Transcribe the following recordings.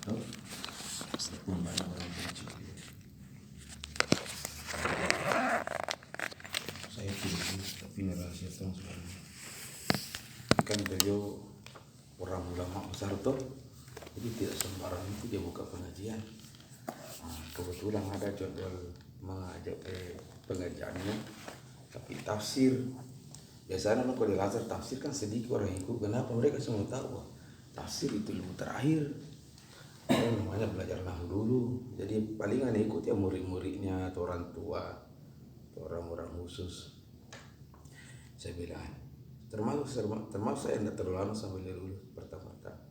Oh, banyak orang benci. Saya tidak tapi rahasia sekali. Kan beliau orang ulama besar tuh, jadi tidak sembarang itu dia buka pengajian. Kebetulan ada jadwal mengajak pengajiannya, tapi tafsir. Biasanya kalau di Al-Azhar tafsir kan sedikit orang ikut. Kenapa mereka semua tahu tafsir itu ilmu terakhir. Namanya belajar nahwu dulu. Jadi palingan ikut ya murid-muridnya atau orang tua atau orang-orang khusus. Saya bilang termasuk saya tidak terlalu lama sampai dulu pertama-tama.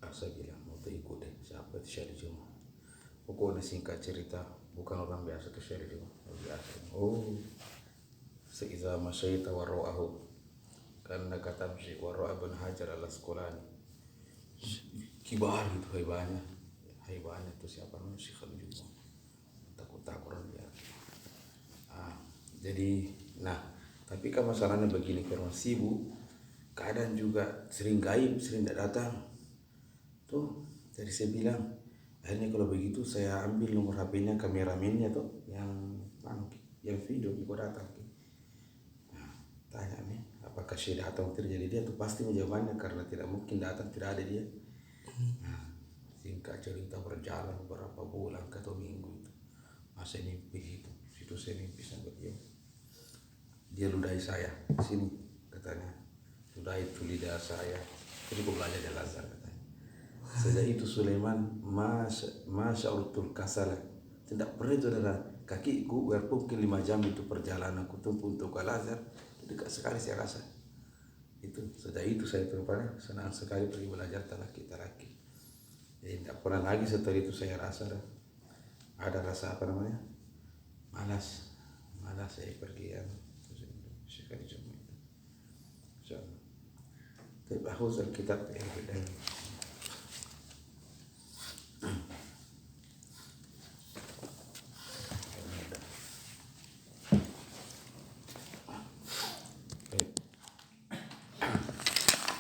Saya bilang mau ikut deh, siapa itu Syarif Juma. Pokoknya singkat cerita, bukan orang biasa ke Syarif Juma, biasa. Oh, seiza masyaita warra'ahu, karena kata Syekh Warra' Ibn Hajar al-Asqalani kibar gitu, haibannya itu siapa namanya Syekh Juma, takut orang dia. Jadi, tapi kan masalahnya begini, karena sibuk, keadaan juga sering gaib, sering tidak datang. Tuh, jadi saya bilang, akhirnya kalau begitu saya ambil nomor HP-nya, kameramennya tuh, yang video juga datang. Tanya nih, apakah Syekh datang terjadi dia tuh pasti menjawabnya karena tidak mungkin datang tidak ada dia. Singkat cerita berjalan beberapa bulan atau minggu itu, saya mimpi situ saya mimpi sampai dia ludahi saya sini katanya, ludahi itu lidah saya, jadi aku belajar di Al-Azhar katanya. Sejak itu Sulaiman masya Allah kasala, tidak pernah itu adalah kakiku walaupun 5 jam itu perjalanan aku tempuh untuk Al-Azhar, dekat sekali saya rasa itu. Sejak itu saya terpana senang sekali pergi belajar talaki. Jadi tidak pernah lagi setelah itu saya rasa ada rasa malas saya pergi sekali cuma itu. Tapi bahus Alkitab yang beda.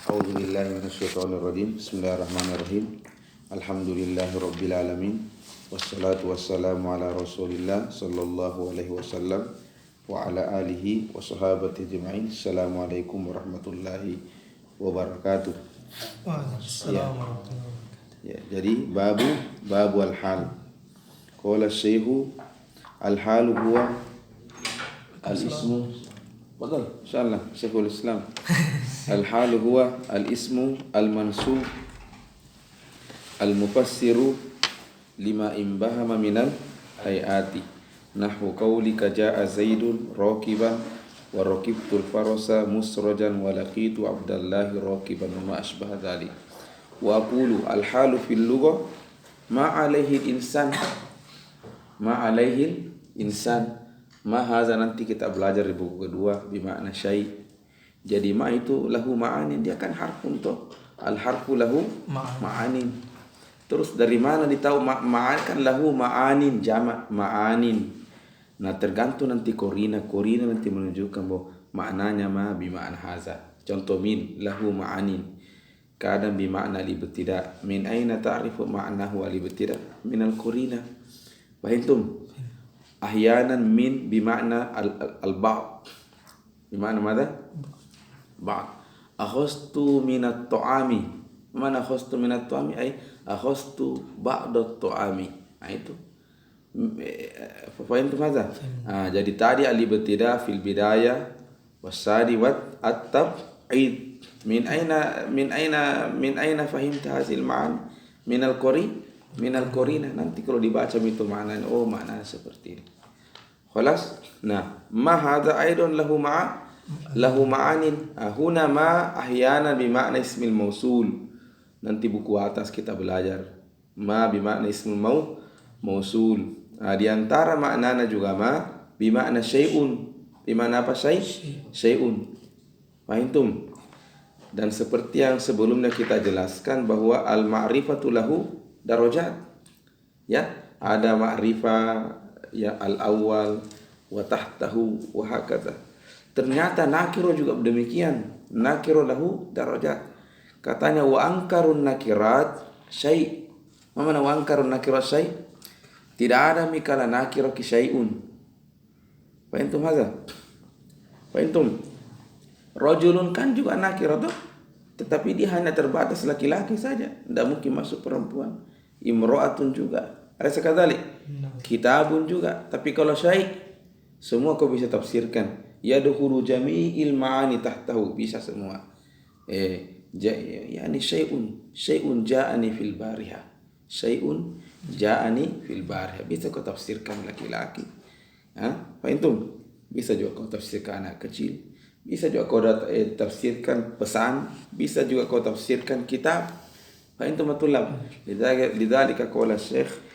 A'udzubillahi minasyaitonirrajim. Bismillahirrahmanirrahim. Alhamdulillahirabbil alamin. Wassalatu wassalamu ala Rasulillah sallallahu alaihi wasallam wa ala alihi wa sahabati ajma'in. Assalamualaikum warahmatullahi wabarakatuh. Waalaikumsalam warahmatullahi wabarakatuh. Ya, jadi babu al-hal. Qala syekhu al-halu huwa al-ismu. Betul, insyaallah Syekhul Islam. Al-halu huwa al-ismu al-mansub al-mufassiru lima imbahama minal hayati. Nahwu qawlika ja'a Zaidun raqiban wa raqibtul farasa musrajan wa laqitu Abdallahi raqiban wa ma asbaha dzalik. Wa aqulu al-halu fil lugha ma 'alaihi al-insan. Ma haza nanti kita belajar di buku kedua bimakna syai'. Jadi ma itu lahu ma'anin, dia kan harfun toh. Al-harfu lahu ma'anin. Terus dari mana ditahu ma'an kan lahu ma'anin, jamak ma'anin. Nah tergantung nanti korina nanti menunjukkan bahwa maknanya ma bimakna haza. Contoh min lahu ma'anin, kadang bimakna libtida. Min aina ta'rifu ma'nahu libtida? Min al-korina. Fahimtum? Ahyanan min bimakna al-ba'd. Bimakna mana? Ba'd. Akhastu minat ta'ami. Mana akhastu minat ta'ami? Ay akhastu ba'da ta'ami. Nah itu. Fahimtum hadza? Jadi tadi al-ibtida fil bidayah wasadi wat at-tab'id. Min aina fahimta hazil ma'an? Min al-qarina. Nanti kalau dibaca itu maknanya maknanya seperti ini. Khalas. Nah, ma hadza aidan lahu ma'anin. Huna ma ahyana bimakna ismil mausul. Nanti buku atas kita belajar ma bimakna ismil mausul. Di antara maknanya juga ma bimakna syai'un. Bimakna apa syai'un. Fahimtum? Dan seperti yang sebelumnya kita jelaskan bahwa al-ma'rifatu lahu darajat. Ya, ada ma'rifah ya al-awwal wa tahtahu wa hakadha. Ternyata nakiro juga demikian. Nakiro lahu darajat. Katanya wa angkarun nakirat syai'. Ma mana wa ankarun nakira syai'? Tidak ada mikala nakira ki syai'un. Fahimtum hadza? Fahimtum? Rajulun kan juga nakira toh, tetapi dia hanya terbatas laki-laki saja, tidak mungkin masuk perempuan. Imra'atun juga. Ada sekali. Kitabun juga. Tapi kalau syai' semua kau bisa tafsirkan. Yadkhulu jami'il ma'ani tahtahu, bisa semua. Yani syai'un ja'ani fil bariha. Syai'un ja'ani fil bariha. Bisa kau tafsirkan laki-laki. Fahimtum? Bisa juga kau tafsirkan anak kecil. Bisa juga kau tafsirkan pesan. Bisa juga kau tafsirkan kitab. Fahimtum matulab? Lidzalika qala Syekh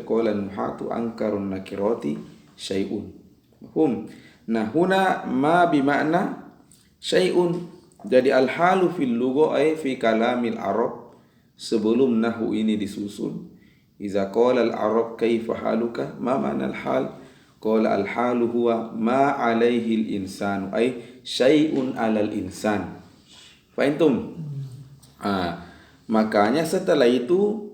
qala nuhatu ankarun nakirati syai'un. Mafhum? Nah, huna ma bimakna syai'un. Jadi al-halu fil lugha ay fi kalamil Arab. Sebelum nahwu ini disusun, iza qala al-Arab kaifa haluka, ma ma'na al-hal? Qala al-halu huwa ma alaihi al-insanu ay syai'un 'alal insan. Fahimtum? Makanya setelah itu,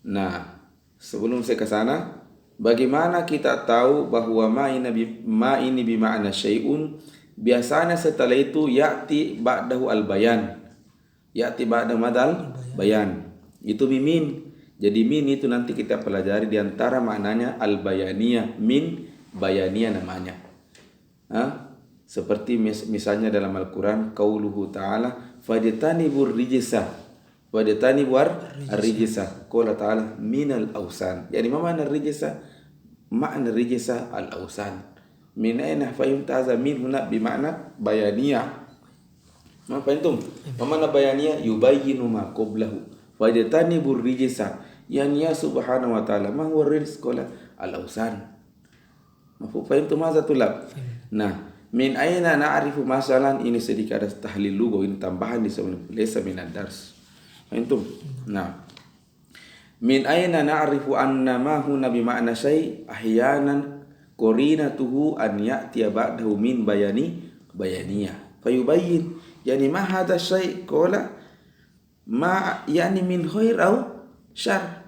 nah, sebelum saya ke sana, bagaimana kita tahu bahwa ma ini bimakna syai'un? Biasanya setelah itu ya'ti ba'dahu al-bayan. Ya'ti ba'da madal bayan. Itu mimin. Jadi min itu nanti kita pelajari di antara maknanya al-bayaniyah, min bayaniyah namanya. Seperti misalnya dalam Al-Qur'an qauluhu ta'ala fajtanibur rijsa. Fajtanibur ar-rijsa. Qala ta'ala minal awsan. Jadi apa makna rijsa? Makna rijsa al-awsan. Min aina fahimta hadza min huna bimakna bayaniyah. Ma fahimtum? Mana bayaniyah? Yubayyinu ma qablahu. Fajtanibur rijsa. Yani ya subhanahu wa ta'ala ma huwa rijs? Qala al-awsan. Mafhum? Fahimtum hadza tulab? Nah, min aina na'rifu masalan, ini sedikit ada tahlil lugha, ini tambahan di sebelum laysa min ad-dars. Fahimtum? Nah, min aina na'rifu anna ma huna bimakna syai' ahyanan qarinatuhu an ya'tiya ba'dahu min bayaniyah fayubayyin. Yani ma hadha syai' qala ma yani min khair au syarr.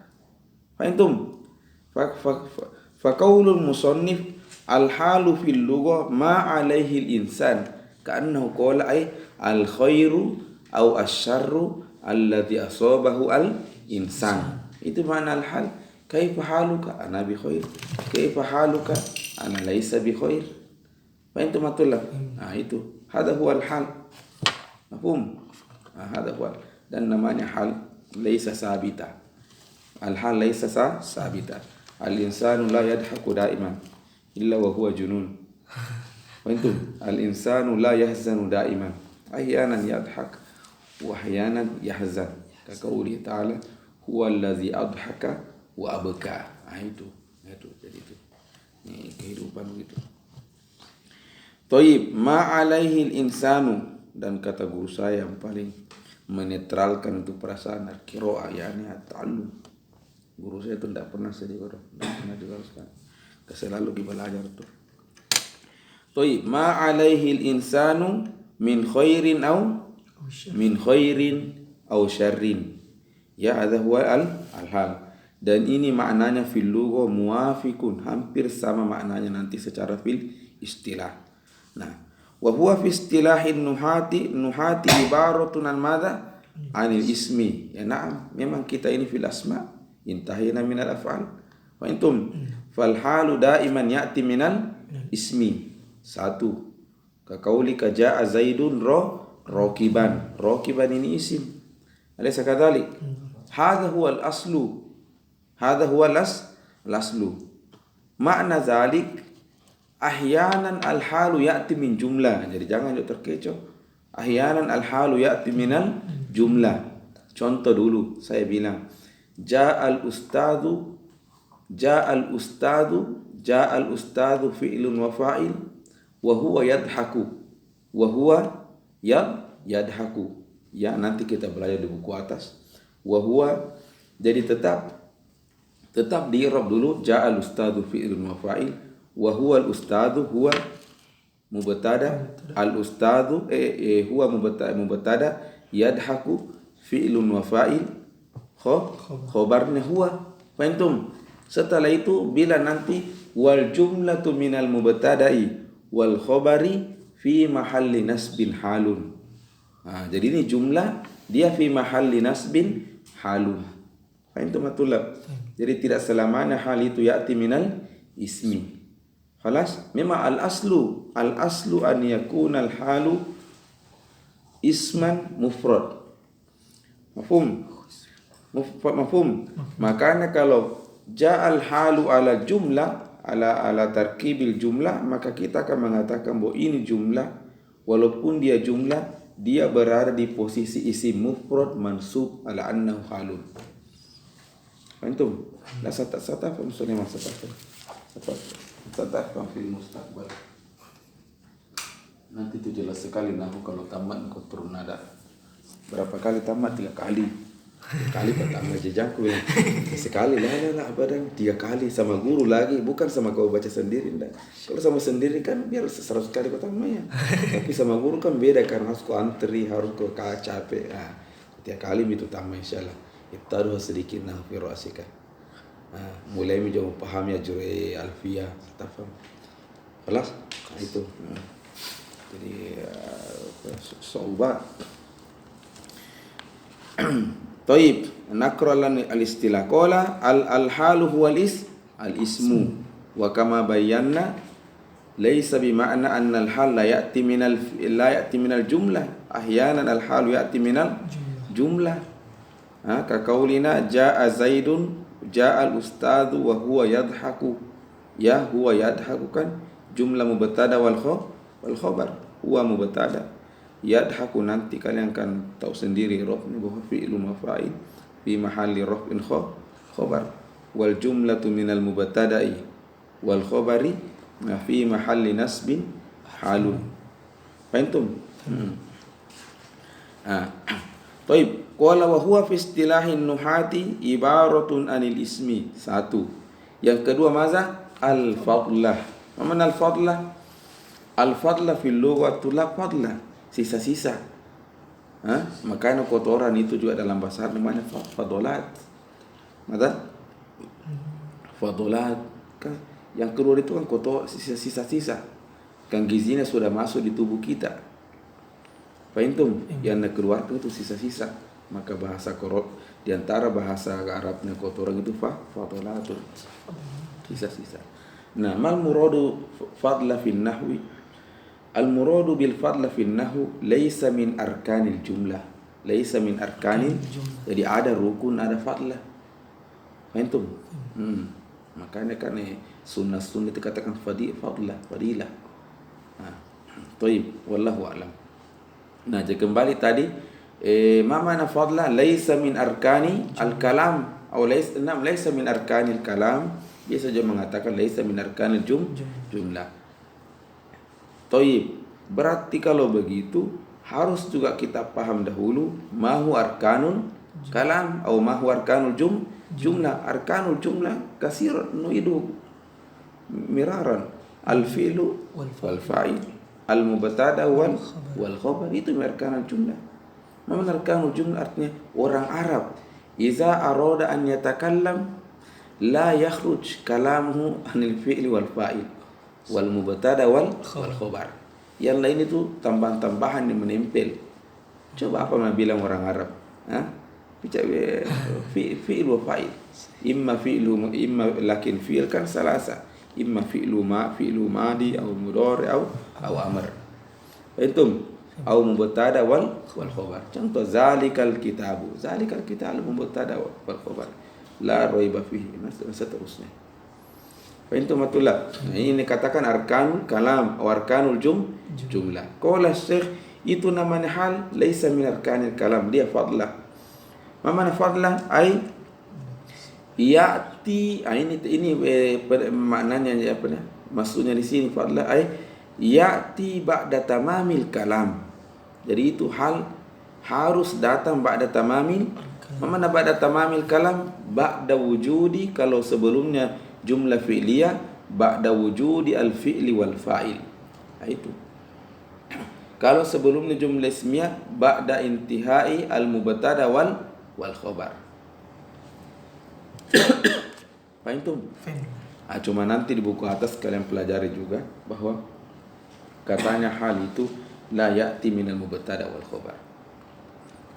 Fahimtum? Fa qaulul musannif al-halu fil lugha ma alaihi al-insan ka'annahu qala ay al-khairu au asy-syarru alladhi asabahu al-insan. Itu makna al-hal. Kaifa haluka? Ana bi khair. Kaifa haluka? Ana laisa bi khair. Fahimtum matullah? Itu. Hada huwa al-hal. Mafhum? Hada huwa. Dan namanya hal laisa sabita. Al-hal laisa sabita. Al-insanu la yadhaku da'iman illa wa huwa junun. Fahimtum? Al-insanu la yahzanu da'iman. Ahyanan yadhak wa ahyanan yahzan. Kaqouli ta'ala huwa allazi adhaka wa abka. Itu jadi itu. Ini kehidupan gitu. Thayyib, ma alaihi insanu, dan kata guru saya yang paling menetralkan itu perasaan al-qiraah, yani at-ta'allum. Guru saya itu tidak pernah sedih orang, tidak pernah dijelaskan. Selalu belajar tuh. Thayyib, ma alaihi insanu min khairin au syarrin. Ya, hadha huwa al-hal. Dan ini maknanya fil lugha muwafiqun, hampir sama maknanya nanti secara fil istilah. Nah, wa huwa fi istilahin nuhati ibaratun an madza? Anil ismi. Ya na'am, memang kita ini fil asma intahina minal af'al. Wa antum fal halu daiman ya'ti minal ismi. Satu. Ka qaulika ja'a zaidun rakiban. Rakiban ini isim. Alaysa kadzalik? Hadha huwa al-aslu. Hadha huwa al-aslu. Makna zalik ahyanan al-halu ya'ti min jumlah. Jadi jangan terkecoh. Ahyanan al-halu ya'ti minal jumlah. Contoh dulu saya bilang ja'al ustadu fi'lun wa fa'il wa huwa yadhaku. Yadhaku. Ya, nanti kita belajar di buku atas. Wa huwa, jadi tetap di i'rab dulu ja'al ustadu fi'lun wa fa'il wa huwa al-ustadu huwa mubtada, al-ustadu huwa mubtada, yadhaku fi'lun wa fa'il, khobarnya huwa. Fahimtum? Setelah itu bila nanti wal jumlatu minal mubtada'i wal khobari fi mahalli nasbin halun. Jadi ini jumlah dia fi mahalli nasbin halun. Fahimtum matulab? Jadi tidak selamanya hal itu ya'ti minal ismi. Khalas? Memang al-aslu an yakuna al-halu isman mufrad. Mafhum? Makanya kalau ja'al halu ala jumlah ala tarkibil jumlah, maka kita akan mengatakan bahwa ini jumlah walaupun dia jumlah dia berada di posisi isim mufrad mansub ala annahu halun. Antum la satafham sunnah satafham fil mustaqbal. Nanti itu jelas sekali nahu kalau tamat kau turun nada. Berapa kali tamat? 3 kali. Kali pertama jejak bilang sekali lah badan 3 kali sama guru lagi, bukan sama kau baca sendiri ndak. Kalau sama sendiri kan biar 100 kali pertamanya. Tapi sama guru kan beda karena harus kau antri, harus kau capek. 3 kali itu tambah insyaallah. Ibtaduh sedikit nah fi ra'sika. Mulai menjauh paham ya jure alfiyah, tafam. Kelas itu. Jadi sobat. Taib, nakralan al-istilah qala al-halu huwa al-ismu wa kama bayyana laysa bi ma'na anna al-hal la ya'ti minal jumlah. Ahyanan al-halu ya'ti minal jumlah. Ka qaulina jaa Zaidun jaa al-ustadzu wa huwa yadhaku. Ya huwa yadhaku kan jumlah mubtada wal khabar. Huwa mubtada. Yadhaku nanti kalian akan tahu sendiri raf'nya bahwa fi'lu maf'il fi mahalli raf'in khabar wal jumlatu minal mubtada'i wal khabari ma fi mahalli nasbin halun. Fahimtum? Baik, qala wa huwa fi istilahin nuhati ibaratun anil ismi. 1. Yang kedua maza al-fadlah. Mana al-fadlah? Al-fadlah fil lughati la fadlah. Sisa-sisa. Makanya kotoran itu juga dalam bahasa Arab namanya fadolat. Mata? Fadolat. Kan yang keluar itu kan kotor, sisa-sisa. Kan gizinya sudah masuk di tubuh kita. Fahimtum? Yang keluar itu sisa-sisa. Maka bahasa korot di antara bahasa Arabnya kotoran itu fadolatun. Sisa-sisa. Nah, mal muradu fadla fin nahwi. Al-muradu bil fadla fi nahu laysa min arkanil jumlah. Laysa min arkanil. Jadi ada rukun, ada fadlah. Fahimtum? Makanya kan sunnah-sunnah itu katakan fadilah. Taib, wallahu a'lam. Nah, jadi kembali tadi ma mana fadla laysa min arkani al-kalam atau laysa min arkanil kalam. Biasa saja mengatakan laysa min arkanil jumlah. Taib, berarti kalau begitu harus juga kita paham dahulu mahu arkanul kalam atau mahu arkanul jumlah. Arkanul jumlah kasiran nuidu miraran al-fi'lu wal fa'il al-mubtada wal khabar. Itu arkanul jumlah. Mana arkanul jumlah artinya orang Arab iza arada an yatakallam la yakhruj kalamuhu anil fi'li wal fa'il wal mubtada wal khabar. Yang lain itu tambahan-tambahan yang menempel. Coba apa yang bilang orang Arab? Bicara fi'il wa fa'il. Imma fi'lu imma lakin fi'il kan salasa. Imma fi'lu madi atau mudhari atau amr. Itu atau mubtada wal khabar. Contoh zalikal kitabu. Zalikal kitabu mubtada wal khabar. La raiba fihi. Seterusnya. Fahimtum matulab. Ini katakan arkanul kalam atau arkanul jumlah. Qala Syekh itu namanya hal laisa min arkanil kalam, dia fadlah. Mana fadlah? Ai ya'ti. Ini maknanya apa ya? Maksudnya di sini fadlah ai ya'ti ba'da tamamil kalam. Jadi itu hal harus datang ba'da tamamil. Mana ba'da tamamil kalam? Ba'da wujudi, kalau sebelumnya jumlah fi'liyah ba'da wujudi al-fi'li wal fa'il. Itu. Kalau sebelumnya jumlah ismiyah ba'da intihai al-mubtada wal khabar. Fahim tuh? Fahim. Cuma nanti di buku atas kalian pelajari juga bahwa katanya hal itu la ya'ti minal mubtada wal khobar.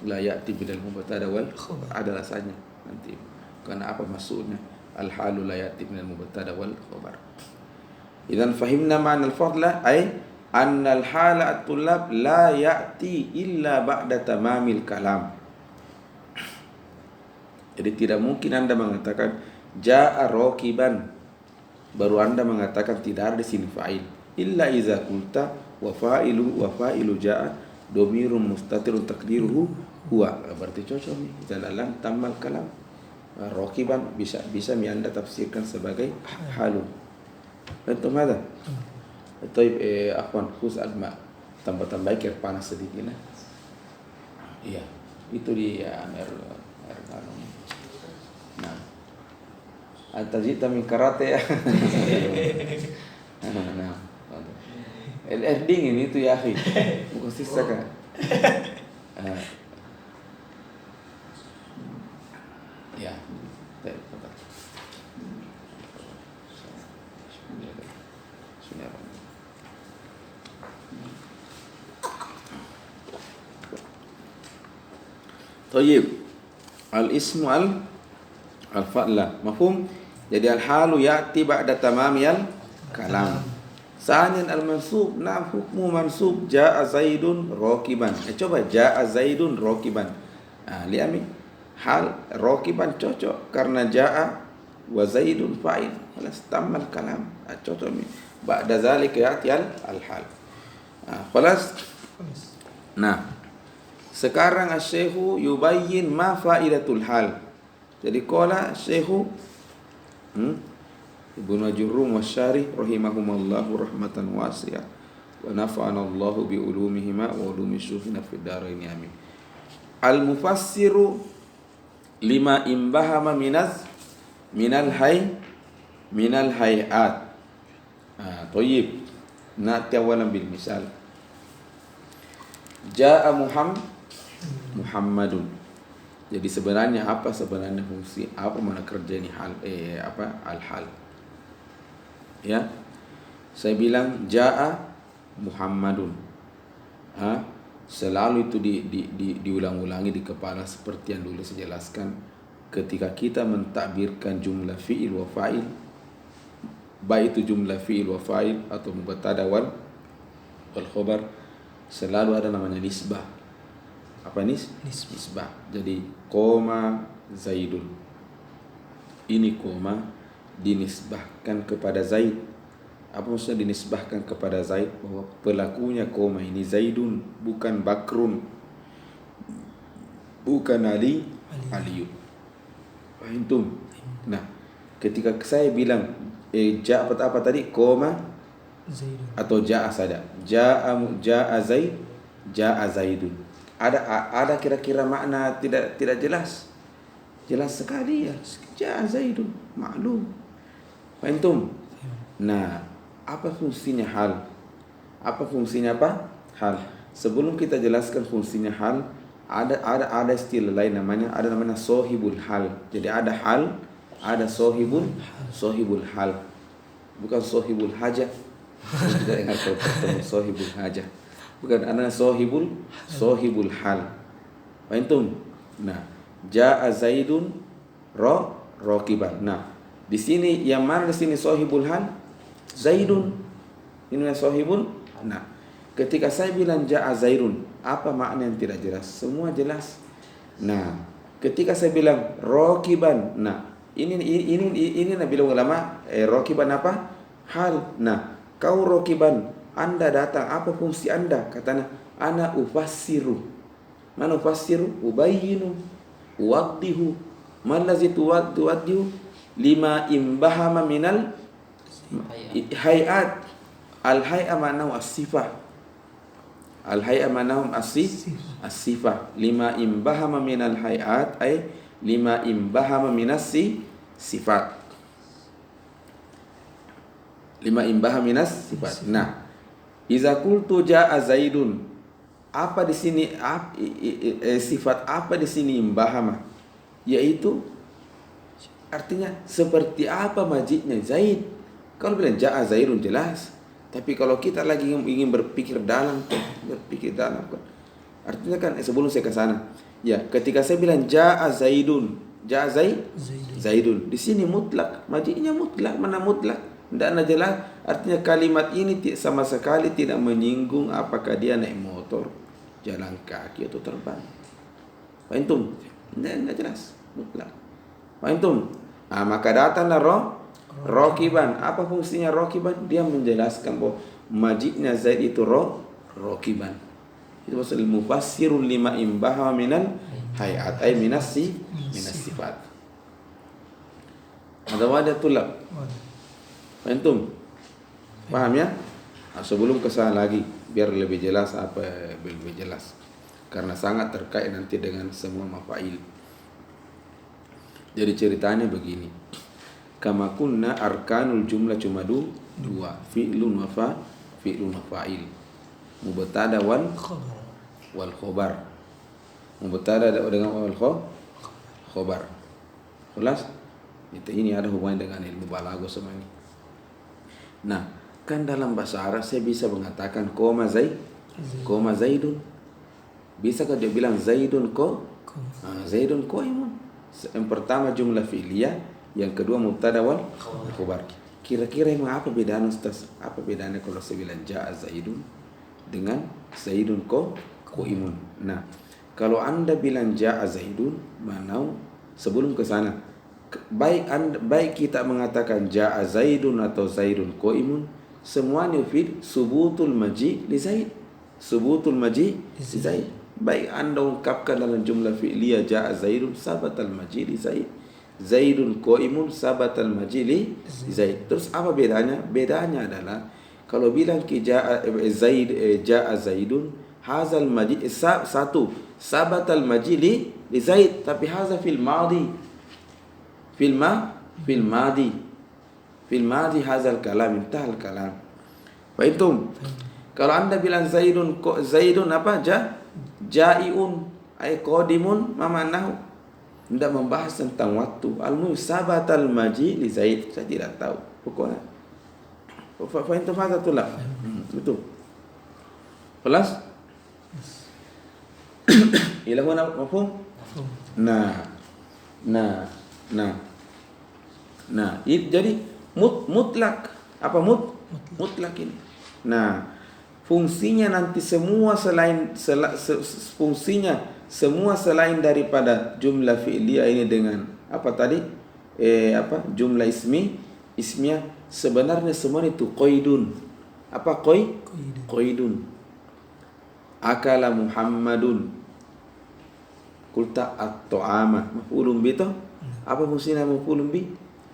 La ya'ti minal mubtada wal khobar. Ada rasanya nanti. Karena apa maksudnya? Al-halu la ya'ti minal mubtada wal khobar. Idzan fahimna ma'na al-fadla ay anna al-hala at-tullab la ya'ti illa ba'da tamamil kalam. Jadi tidak mungkin Anda mengatakan ja'a raqiban baru Anda mengatakan tidak ada di sini fa'il. Illa iza qulta wa fa'ilu ja'a dhamirun mustatirun taqdiruhu huwa. Berarti cocok nih. Jalalan tamal kalam. Raqiban bisa Anda tafsirkan sebagai halun. Betul ada? Taib akhwan khus alma tambah air panas sedikit nah. Iya, itu di air galon. Nah. Antajita min karate ya. Nah. Air dingin itu ya, akhi. Bukan sisa kan. Ya. Tayyib. Al-ismu al-fa'la. Mafhum? Jadi al-halu ya'ti ba'da tamamiyal kalam. Sanian al-mansub. Na'am hukmu mansub. Ja'a Zaidun raqiban. Coba ja'a Zaidun raqiban. Lihat ni. Hal raqiban cocok. Karena ja'a wa Zaidun fa'il. Khalas tamal kalam. Cocok ni. Ba'da zalika ya'ti al-hal. Khalas. Nah. Sekarang asy-syekhu yubayyin ma faidatul hal. Jadi qala asy-syekhu Ibnu Jurrum wasyarih rahimahumallahu rahmatan wasi'ah wa nafa'ana Allahu bi ulumihima wa ulumi syukhina fid dharain amin. Al mufassiru lima imbahama minal hayat. Tayyib. Na'ti awalan bil misal. Ja'a Muhammadun. Jadi sebenarnya apa fungsi, apa mana kerja ini hal al-hal. Ya. Saya bilang ja'a Muhammadun. Selalu itu diulang-ulangi di kepala seperti yang dulu saya jelaskan ketika kita mentakbirkan jumlah fi'il wa fa'il, baik itu jumlah fi'il wa fa'il atau mubtada wal khabar, selalu ada namanya nisbah. Apa nisbah. Jadi koma Zaidun. Ini koma dinisbahkan kepada Zaid. Apa maksudnya dinisbahkan kepada Zaid? Bahwa pelakunya koma ini Zaidun, bukan Bakrun, bukan Aliun. Fahimtum? Nah, ketika saya bilang apa tadi? Koma Zaidun atau ja'a saja. Ja'a Zaid, ja'a Zaidun. Ada kira-kira makna tidak jelas. Jelas sekali ya. Ja'a Zaidun, maklum. Fahimtum? Nah, apa fungsinya hal? Apa fungsinya apa? Hal. Sebelum kita jelaskan fungsinya hal, ada istilah lain namanya sohibul hal. Jadi ada hal, ada sohibul hal. Bukan sohibul hajah. Tidak ingat kalau ketemu sohibul hajah. Bukan, ada sohibul hal. Fahimtum? Nah, ja'a Zaidun raqiban. Nah, di sini yang mana di sini sohibul hal? Zaidun. Ini sohibul. Nah, ketika saya bilang ja'a Zaidun, apa makna yang tidak jelas? Semua jelas. Nah, ketika saya bilang raqiban, nah, ini Nabi ulama raqiban apa? Hal. Nah, kau raqiban, Anda datang, apa fungsi Anda? Katanya, ana ufassiru. Mana ufassiru? Ubayyinu, uwaddihu. Malazi tuwaddihu lima imbahama minal hayat. Al-hay'a manahu as-sifah. Al-hay'a manahu as-sifah. Lima imbahama minal hayat ay lima imbahama minas sifat. Lima imbahama minas sifat. Nah, iza qultu ja'a Zaidun, apa di sini sifat apa di sini imbahama? Yaitu Artinya seperti apa majiknya Zaid? Kalau bilang ja'a Zaidun jelas. Tapi kalau kita lagi ingin berpikir dalam, artinya kan sebelum saya ke sana, ya ketika saya bilang ja'a Zaidun, ja'a Zaidun, di sini mutlak, majiknya mutlak, mana mutlak? Tidak ada jelas. Artinya kalimat ini sama sekali tidak menyinggung apakah dia naik motor, jalan kaki atau terbang. Fahimtum? Tidak jelas, mutlak. Fahimtum? Maka datanglah rokiban. Apa fungsinya rokiban? Dia menjelaskan bahwa majiknya Zaid itu rokiban. Itu maksud mufassirul lima imbaha minal hayat ay minas sifat. Ada wadah tulab. Fahimtum? Paham ya? Sebelum kesana lagi biar lebih jelas lebih jelas. Karena sangat terkait nanti dengan semua mafail. Jadi ceritanya begini. Kama kunna arkanul jumlah cuma dua. Fi'lun wa fa'il. Mubtada wal khobar. Mubtada dengan wal khobar. Jelas? Ini ada hubungan dengan ilmu balaghah semua ini. Nah, kan dalam bahasa Arab saya bisa mengatakan koma Zaidun. Bisakah dia bilang Zaidun Zaidun qaimun? Yang pertama jumlah fi'liyah, yang kedua mubtada wal khobar. Kira-kira emang apa bedanya Ustaz? Apa bedanya kalau saya bilang ja'a Zaidun dengan Zaidun qaimun? Nah, kalau Anda bilang ja'a Zaidun, sebelum ke sana, baik kita mengatakan ja'a Zaidun atau Zaidun qaimun, semuanya fil subutul maji li Zaid. Subutul maji li Zaid. Baik Anda ungkapkan dalam jumlah fi'liyah ja'a Zaidun sabatal maji li Zaid, Zaidun qaimun sabatal maji li Zaid. Terus apa bedanya? Bedanya adalah kalau bilang ki ja'a Zaidun hazal maji satu sabatal maji li Zaid, tapi haza fil madi. Fil madi hazal kalam, intahal kalam. Fahimtum? Kalau Anda bilang Zaidun apa? Ja'iun ay qadimun, ma ma'nahu? Tidak membahas tentang waktu. Al-muhim sabatal maji li Zaid. Saya tidak tahu pokoknya. Fahimtum hadza tulab? Betul. Kelas? Ila huna mafhum? Nah, jadi mutlak. Apa mutlak ini? Nah, fungsinya nanti semua selain daripada jumlah fi'liyah ini dengan apa tadi? Jumlah ismiyah sebenarnya semua itu qaidun. Apa qaidun? Akala Muhammadun. Kulta at-ta'ama maf'ulun bi toh. Apa fungsinya maf'ulun bi?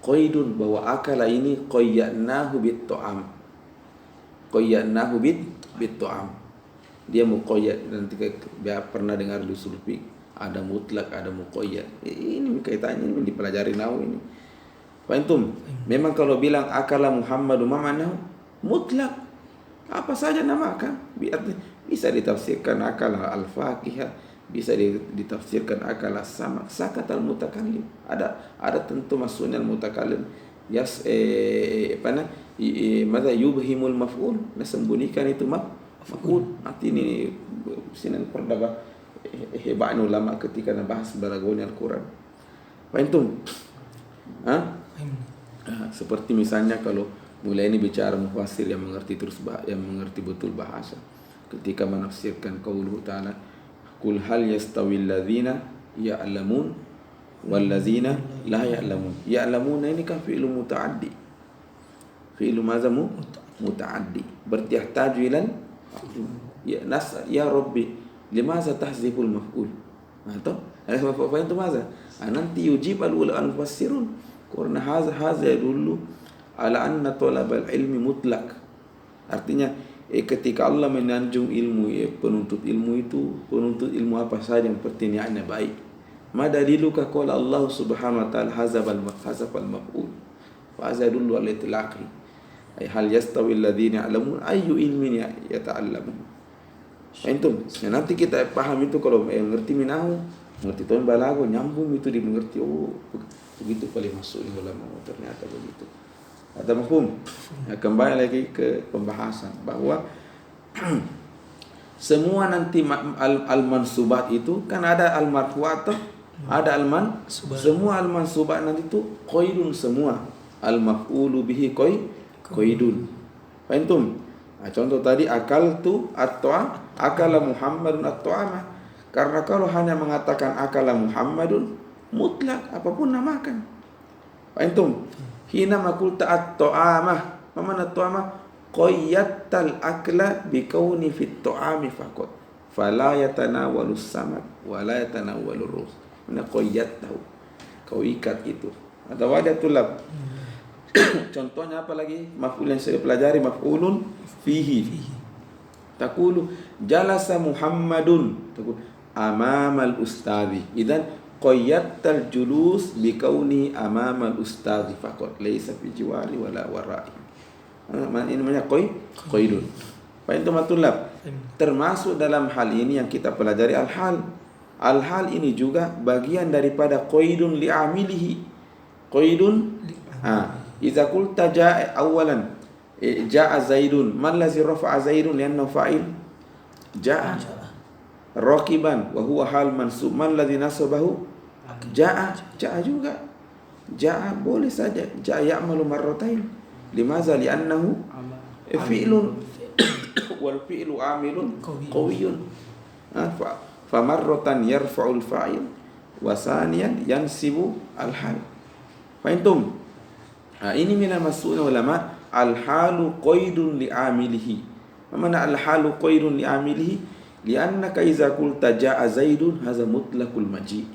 Qaidun, bahwa akala ini qayyadnahu bit-ta'am. Qayyadnahu bit-ta'am. Dia muqayyad. Nanti pernah dengar di usul fiqh ada mutlak, ada muqayyad. Ini kaitannya ini dipelajari nahwu ini. Fahimtum? Memang kalau bilang akala Muhammadu ma ma'nahu mutlak. Apa saja namakan. Bisa ditafsirkan akala al-faqihah, bisa ditafsirkan akala sama sakatal mutakallim. Ada tentu maksudnya al-mutakallim mada yubhimul maf'ul, nasembunyikan itu maf'ul. Nanti ini sini perdagang hebatnya ulama ketika bahas balaghahnya Al-Quran. Fahimtum? Seperti misalnya kalau mulai ini bicara mufassir yang mengerti betul bahasa, ketika menafsirkan qauluhu ta'ala qul hal yastawil ladzina ya'lamun wal ladzina la ya'lamun. Ya'lamun ini kan fi'il muta'addi. Fi'il madza muta'addi. Berarti yahtaju ila ya rabbi limaza tahziful maf'ul. Atau apa itu maza? Nanti yujib al-mufassirun karena hadza yadullu ala anna talabal ilmi mutlak. Artinya ketika Allah menanjung ilmu, penuntut ilmu apa saja yang pertinyaannya baik. Ma daliluka qala Allah subhanahu wa ta'ala hazafal maf'ul. Fa azadullu ala itlaqi. Ay hal yastawi alladhina ya'lamun ayyu ilmin yata'allamun. Antum, nanti kita paham itu kalau mengerti minahu Mengerti tuan balago nyambung itu dimengerti. Oh, begitu paling masuk ulama, ternyata begitu. Ada mafhum. Kembali lagi ke pembahasan bahwa semua nanti al-mansubat itu kan ada al-marfu'at, ada semua al-mansubat nanti itu qaidun semua. Al-maf'ulu bihi qaidun. Fahimtum? Nah, contoh tadi akaltu akala Muhammadun at-ta'ama. Karena kalau hanya mengatakan akala Muhammadun mutlak apapun namakan. Fahimtum? Hina makulta at-ta'ama. Mana at-ta'ama? Qayyattal akla bikauni fit ta'ami faqat. Fala yatanawalus samad wa la yatanawalur rus. Mana qayyattahu. Kau ikat itu. Atau wadatul lab. Contohnya apa lagi? Maf'ul yang saya pelajari maf'ulun fihi. Taqulu jalasa Muhammadun. Taqulu amamal ustadhi. Idzan qayyattal julus bikauni amamal ustadhi faqat laysa fi jiwari wala wara'i. Ini namanya qaidun. Fa itu matulab. Termasuk dalam hal ini yang kita pelajari al-hal. Al-hal ini juga bagian daripada qaidun li'amilihi. Qaidun idza qulta jaa awalan jaa zaidun man lazi rafa'a zaidun li'annahu fa'il jaa raqiban wa huwa hal mansub man lazi nasabahu jaa juga jaa boleh saja jaa ya'malu marratain limaza li'annahu fi'lun wal fi'lu 'amilun qawiyyun fa marratan yarfa'ul fa'il wa saniyan yansibu al hal. Fahimtum? Ini minal mas'ulina ulama al-halu qaidun li'amilihi. Mana al-halu qaidun li'amilihi? Li'annaka iza qulta ja'a zaidun hadza mutlaqul maji'.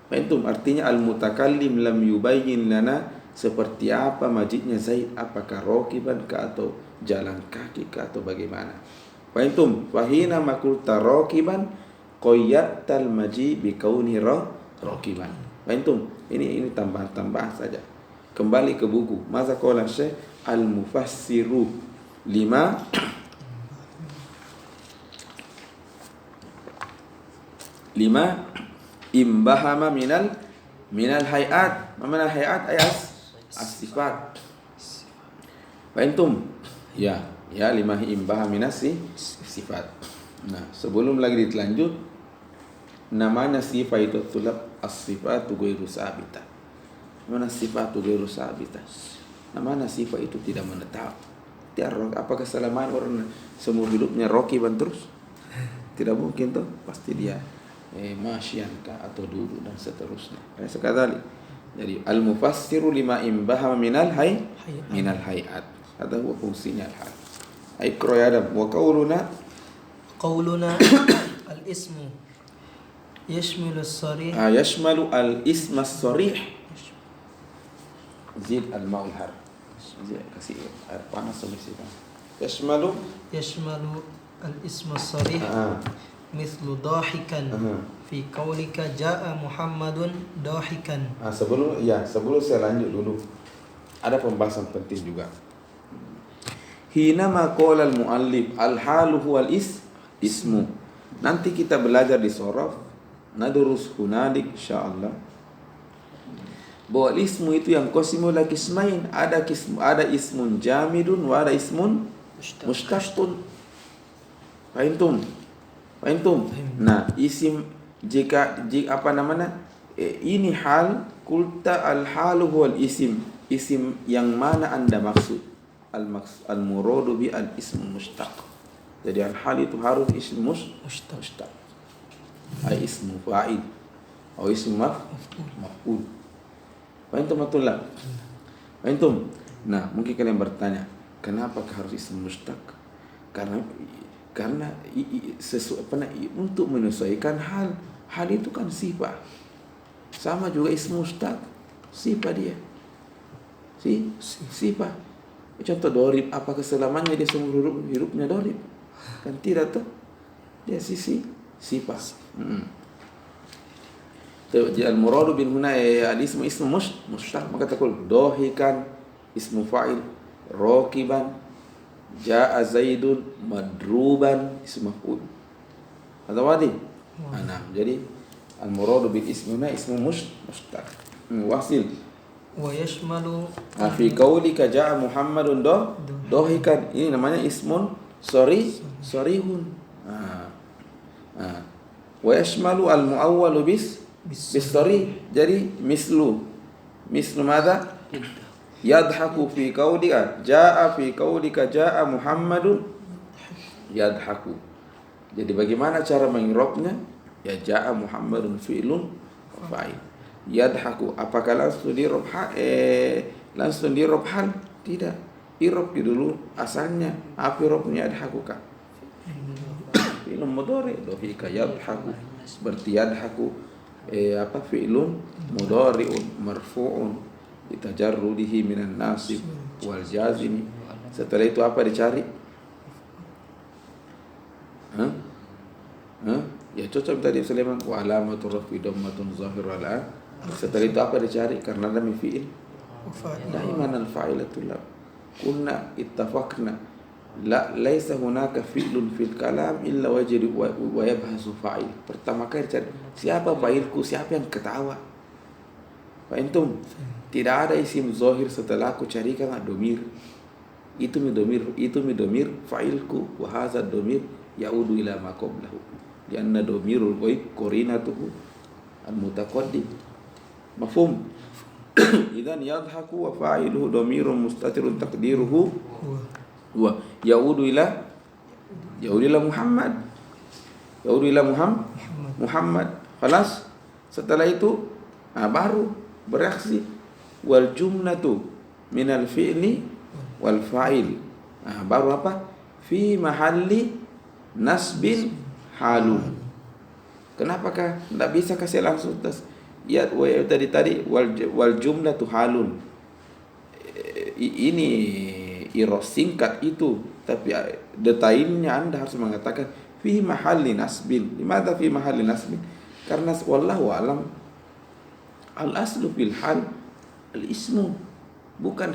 Fahimtum? Artinya al-mutakallim lam yubayyin lana seperti apa maji'nya Zaid, apakah raqiban ka atau jalan kaki ka atau bagaimana. Fahimtum? Fahina makulta raqiban qayyattal maji' bi kauni raqiban. Fahimtum? Ini tambahan-tambahan saja. Kembali ke buku. Maza qala Syekh al-mufassiru lima imbahama minal hayat. Mana hayat ayat as-sifat. Fahimtum? Ya, lima imbahama minas sifat. Nah, sebelum lagi dilanjut, namanya sifat itu tulab as-sifatu ghairu sabitah. Mana sifatu ghairu sabitah? Namanya sifat itu tidak menetap. Apakah selama orang semua hidupnya raqiban terus? Tidak mungkin tuh, pasti dia masyian atau duduk dan seterusnya. Sekali. Jadi al-mufassiru lima imbahama minal hayat. Ada fungsinya al-hal. Iqra ya Adam. Wa qauluna al-ismu yashmilu as-sarih. Yashmalu al-isma as-sarih. Zid al-ma'ul har. Kasih air panas sampai sini. Yashmalu al-isma as-sarih. Mithlu dahikan fi qaulika jaa Muhammadun dahikan. Sebelum saya lanjut dulu, ada pembahasan penting juga. Hina ma qala al-muallif al-halu huwal ismu. Nanti kita belajar di soraf, nadurus hunalik insyaallah. Bahwa ismu itu yang qasimu la qismain, ada ismun jamidun wa ada ismun mustaqun. Fahimtum? Nah, isim jika apa namanya? Ini hal kulta al-halu huwal isim yang mana Anda maksud. Al-muradu bi al-ism mustaq. Jadi al-hal itu harus ism mustaq. Ai ismu fa'il atau ismu maf'ul. Fahimtum? Nah, mungkin kalian bertanya, kenapa harus ism mustaq? Karena untuk menyesuaikan hal itu kan sifat. Sama juga ism mustaq, sifat dia. Sifat. Contoh dorib, apakah selamanya dia semua hidupnya dorib? Kan tidak tuh. Dia sifat. Al-muradu bin huna al-ismu mustaq, maka takul dohikan ismu fa'il, raqiban, jaa zaidun, madruban ismu maf'ul. Atau wadi. Nah, jadi Al-muradu bil ismuna ismu mustaq. Wasil. Wa yashmalu Fi qaulika ja'a Muhammadun dohikan. Ini namanya ismun sorihun. Wa yashmalu al-muawwalu bis sorih. Jadi mislu madza? Yadhaku fi qaulika ja'a Muhammadun yadhaku. Jadi bagaimana cara mengirobnya? Ya ja'a Muhammadun fi'lun wa fa'il. Yadhaku, apakah langsung dirob hal? Tidak. Irob dulu asalnya. Apa irobnya yadhaku kah? Fi'lun mudhari, dohika yadhaku. Berarti yadhaku fi'lun mudhari'un marfu'un litajarrudihi minan nasib wal jazimi. Setelah itu apa dicari? Ya cocok tadi Sulaiman wa alamatur rafi dhammatun zahirul ala. Setelah itu apa dicari? Karena ada fi'il. Daiman al-fa'ilatu la. Kunna ittafaqna la laisa hunaka fi'lun fil kalam illa wajib wa yabhasu fa'il. Pertama kali cari siapa fa'ilku, siapa yang ketawa. Fa'intum, tidak ada isim zahir setelah aku carikan domir. Itu mi domir fa'ilku wa hadza domir yaudu ila ma qablahu. Lianna domirul ghaib qarinatuhu al-mutaqaddim. Mafhum? Idzan yadhaku wa fa'iluhu domirun mustatirun taqdiruhu wa yaudu ila Muhammad. Muhammad. Khalas. Setelah itu baru bereaksi wal jumlatu minal fi'li wal fa'il. Baru apa? Fi mahalli nasbin halun. Kenapakah tidak bisa kasih langsung ya tadi wal jumlatu halun. Ini iroh singkat itu, tapi detailnya Anda harus mengatakan fi mahalli nasbin. Limadha fi mahalli nasbin? Karena wallahu alam al aslu fil hal al ismu, bukan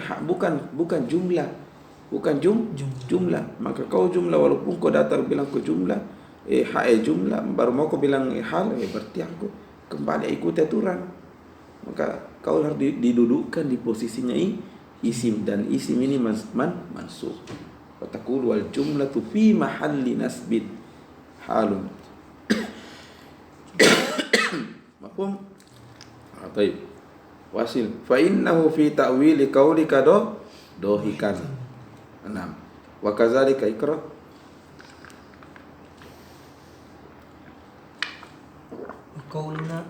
jumlah, jumlah. Maka kau jumlah, walaupun kau datar bilang kau jumlah jumlah, baru mau kau bilang hal, berarti aku kembali ikut aturan. Maka kau harus didudukkan di posisinya isim, dan isim ini mansub. Fataqul wal jumlatu fi mahalli nasbin halun. Mafhum? Baik. Wasil. Fa innahu fi ta'wili qaulika dohikan. 6. Wa kadzalika ikra. Qauluna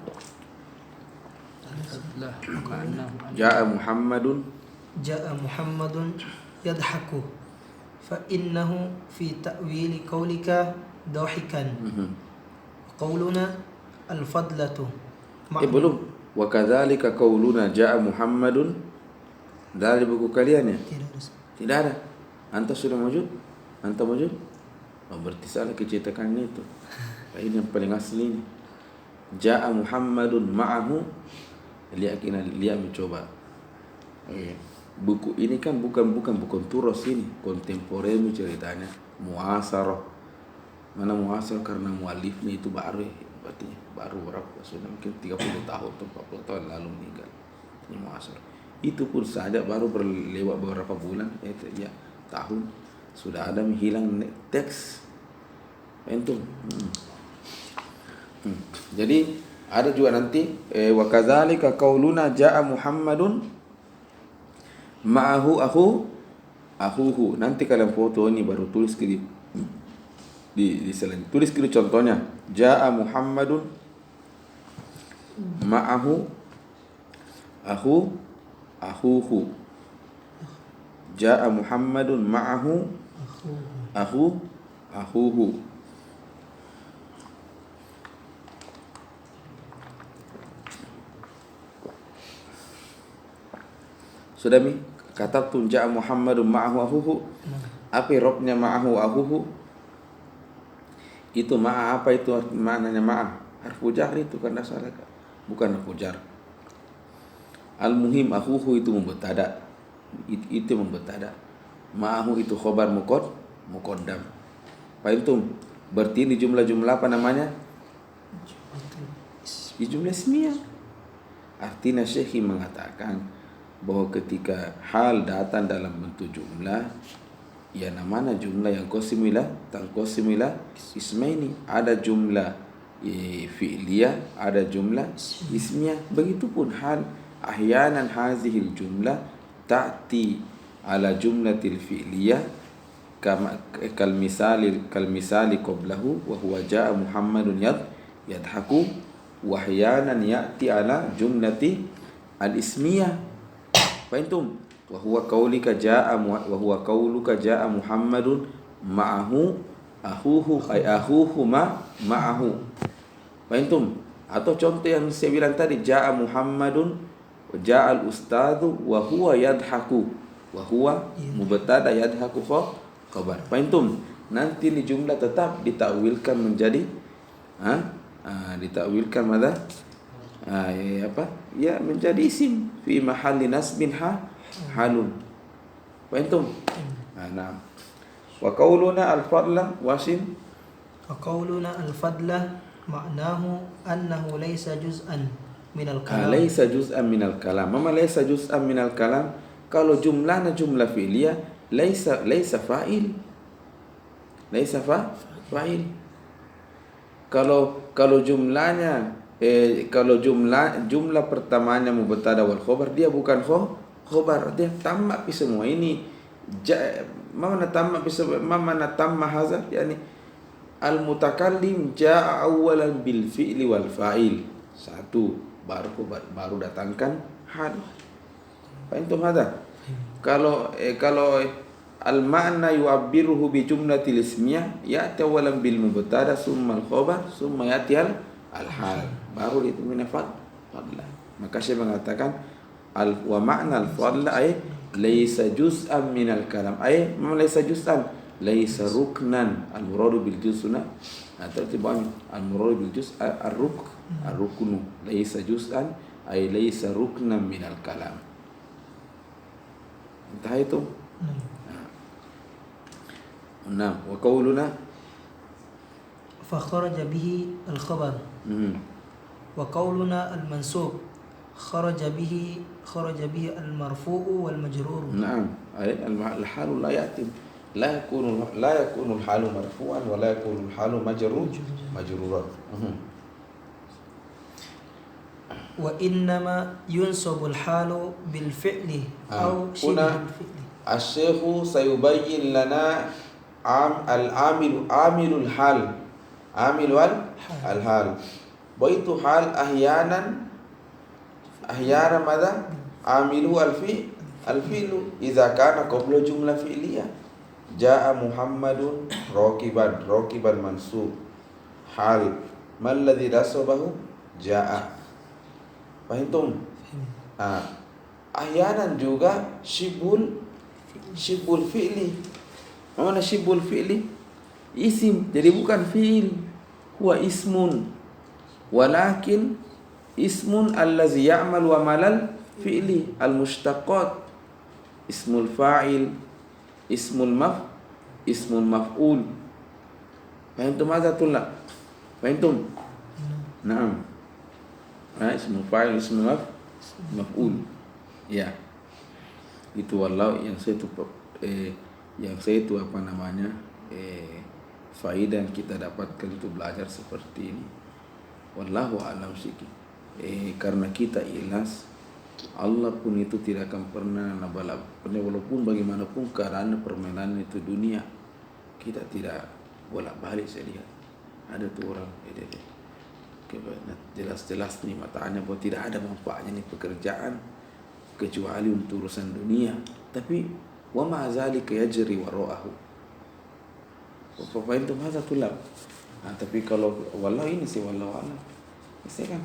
Ja'a Muhammadun yadhaku fa innahu fi ta'wili qaulika dahikan. Qauluna al-fadlatu. Belum. Wa kadzalika qauluna ja'a Muhammadun. Dari buku kalian ya? Tidak ada. Anta sudah wujud? Anta wujud? Oh, berarti salah kecetakannya itu. Ini yang paling asli ini. Ja'a Muhammadun ma'ahu. Lihat mencoba. Buku ini kan bukan turos ini, kontemporer ceritanya, muasarah. Mana muasarah karena mualifnya itu baru berapa? Sudah mungkin 30 tahun atau 40 tahun lalu meninggal. Ini muasarah. Itu pun saja baru berlewat beberapa bulan, tahun sudah ada hilang teks. Entum. Jadi ada juga nanti wa kadzalika qauluna ja'a Muhammadun ma'ahu akhuhu. Nanti kalian foto ini baru tulis di selain tulis kiri contohnya ja'a Muhammadun ma'ahu akhuhu. Ja'a Muhammadun ma'ahu akhuhu. Sudah mi katabtu ja'a Muhammadun ma'ahu akhuhu. Apa robnya ma'ahu akhuhu? Itu ma'a apa itu maknanya ma'a? Harfu jar itu kan dasarnya, bukan harfu jar. Al-muhim akhuhu itu mubtada. Itu mubtada. Ma'ahu itu khobar muqaddam. Fahimtum? Berarti di jumlah-jumlah apa namanya? jumlah ismiyah. Artinya Syekh mengatakan bahwa ketika hal datang dalam bentuk jumlah, ya namanya jumlah yang qasimilah tanqasimilah ismaini, ada jumlah fi'liyah, ada jumlah ismiyah. Begitupun hal ahyanan hazihil jumlah ta'ti ala jumlatil fi'liyah kama kal misali qablahu wa huwa jaa Muhammadun yadhaku, wa ahyanan ya'ti ala jumlati al ismiyah. Fahimtum? Wa huwa qauluka jaa Muhammadun ma'ahu akhuhu ay akhuhu ma'ahu. Fahimtum? Atau contoh yang saya bilang tadi, jaa Muhammadun wa jaa al ustadzu wa huwa yadhaku, wa huwa mubtada yadhaku khabar. Fahimtum? Nanti di jumlah tetap ditakwilkan menjadi ditakwilkan mana? Ya menjadi isim fi mahalli nasbin halun. Fahimtum? Nah. Wa qauluna al-fadla wasin. Wa qauluna al-fadla ma'nahu annahu laysa juz'an min al-kalam. Laysa juz'an min al-kalam. Mama laysa juz'an min al-kalam? Kalau jumlahnya jumlah fi'liyah, laysa fa'il. Laysa fa'il. Kalau jumlahnya kalau jumlah pertamanya mubtada wal khobar, dia bukan khobar, dia tamak pi semua ini. Mana tamma hadza, yani al mutakallim jaa awalan bil fi'li wal fa'il. Satu, baru datangkan hal. Fahimtum hadza? Kalau al ma'na yu'abbiruhu bi jumlatil ismiyah, ya'ti awalan bil mubtada summa al khobar summa ya'ti al hal, baru itu min fadla. Maka saya mengatakan wa ma'na al fadla ay laysa juz'an min al kalam, ay ma laysa juz'an, laysa ruknan. Al muradu bil juz'na atau tiban al muradu bil juz' ar ruknu, laysa juz'an ay laysa ruknan min al kalam. Entah itu. Nah, wa qauluna fa kharaja bihi al khabar. Wa qauluna al mansub kharaja bihi al marfu'u wal majrur. Naam, ay al halu la yatim, la yakunu al halu marfu'an wa la yakunu al halu majruran. Wa innama yunsabu al halu bil fi'li aw shibh al fi'li. Asy-syekhu sayubayyin lana amilul hal, amilul hal. Baitu hal ahyanan madha amilu al-fi'lu idza kana qabla jumlah fi'liyah. Jaa Muhammadun raqiban mansub, hal mal ladzi nasabahu jaa. Fahimtum? Ahyanan juga shibul fi'li. Mana shibul fi'li? Isim, jadi bukan fi'il. Huwa ismun, walakin ismun allazi ya'mal wa malal fi'li al-mushtaqat, ismul fa'il, ismul maf'ul. Fahimtum hadza tulla? Fahimtum? Naam. Ismul fa'il, ismul maf'ul. Ya. Itu wallahu yang saya itu apa namanya? Faedah yang kita dapatkan itu belajar seperti ini. Wallahu a'lam syiki. Karena kita ikhlas, Allah pun itu tidak akan pernah nabalap. Walaupun bagaimanapun keadaan permainan itu dunia, kita tidak bolak-balik. Saya lihat ada tuh orang jelas-jelas nih matanya bahwa tidak ada manfaatnya nih pekerjaan kecuali untuk urusan dunia, tapi wa ma zalika yajri wara'ahu. Apa itu masa tulab. Tapi kalau wallahi ini sih wallahu a'lam. Saya kan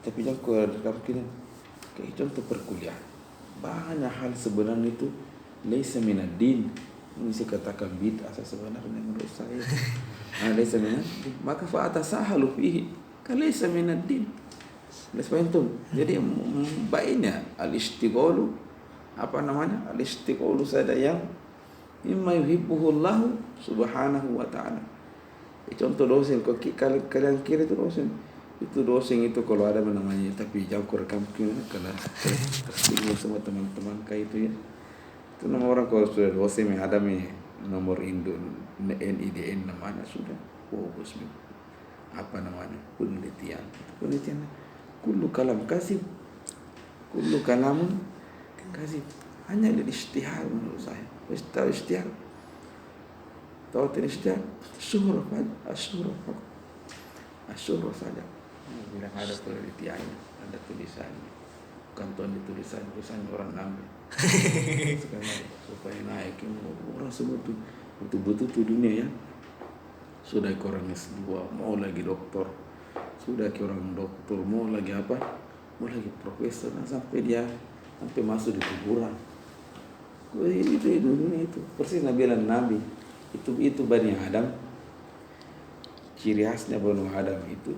tapi jangan kita kayak contoh perkuliahan. Banyak hal sebenarnya itu laisa minad din. Ini saya katakan bid'ah sebenarnya menurut saya. Laisa minad din. Maka fa atasahalu fihi. Kan laisa minad din. Jadi baiknya al-istiqalu al-istiqalu sada yang mimma yuhibbuhu Allah subhanahu wa ta'ala. Contoh dosen, kalian kira itu dosen Itu dosen itu kalau ada namanya, tapi jauh ke rekam karena tersinggung sama teman-teman kayak itu ya. Itu nama orang kalau sudah dosen ada nomor Indo NIDN namanya sudah. Oh bos, apa namanya penelitian kullu kalam kasih, kullu kalamun kasih, hanya dari istihar menurut saya. Istihar tahu istihar asyurah saja. Bilang ada penelitiannya, ada tulisannya, bukan tulisan orang ambil sekarang supaya naik. Orang semua tuh betul-betul tuh dunia ya, sudah ke orang S2 mau lagi doktor, sudah ke orang doktor mau lagi apa, mau lagi profesor, sampai masuk di kuburan. Itu dunia itu persis Nabi Nabi itu Bani Adam. Ciri khasnya Bani Adam itu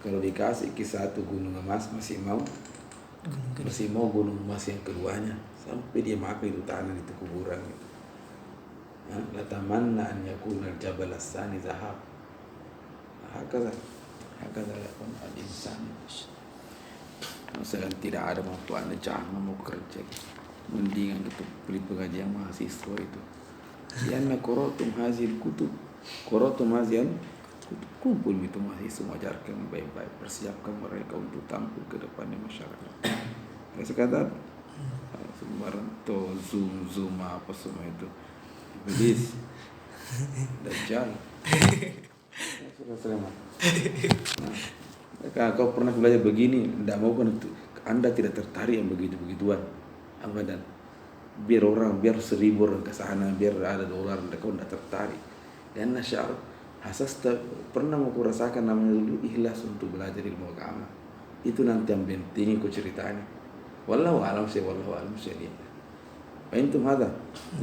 kalau dikasih satu gunung emas masih mau gunung emas yang keduanya, sampai dia makan itu tanah itu kuburan gitu. Latamanna an yakuna al-jabal as-sani zahab. Hakaza lakum al-insan. Masalah tidak ada mampu anda jangan mau kerja, mendingan itu beli pengajian mahasiswa itu. Lianna qaratum hazil kutub, qaratum hazil kumpul itu mahasiswa, ajarkan baik-baik, persiapkan mereka untuk tampil ke depannya masyarakat. Saya kata sembarang to zoom apa semua itu iblis dajjal. Kau pernah belajar begini, tidak mau kan Anda tidak tertarik yang begitu-begituan abadan. Biar 1000 orang ke sana, biar ada dolar, kau tidak tertarik. Dan nasyar hasas pernah mau kurasakan namanya dulu ikhlas untuk belajar ilmu agama. Itu nanti yang penting ku ceritanya. Wallahu alam sih dia. Antum ada.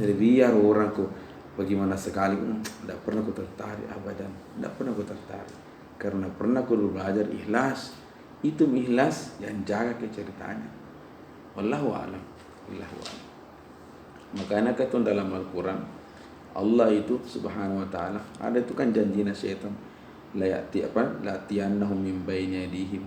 Jadi biar orangku bagaimana sekali tidak pernah ku tertarik abadan, tidak pernah ku tertarik. Karena pernah ku belajar ikhlas. Itu ikhlas yang jaga ke ceritanya. Wallahu alam. Makanya kata dalam Al-Quran Allah itu subhanahu wa ta'ala ada itu kan janjinya syaitan la ya'tiyannahum min baini aydihim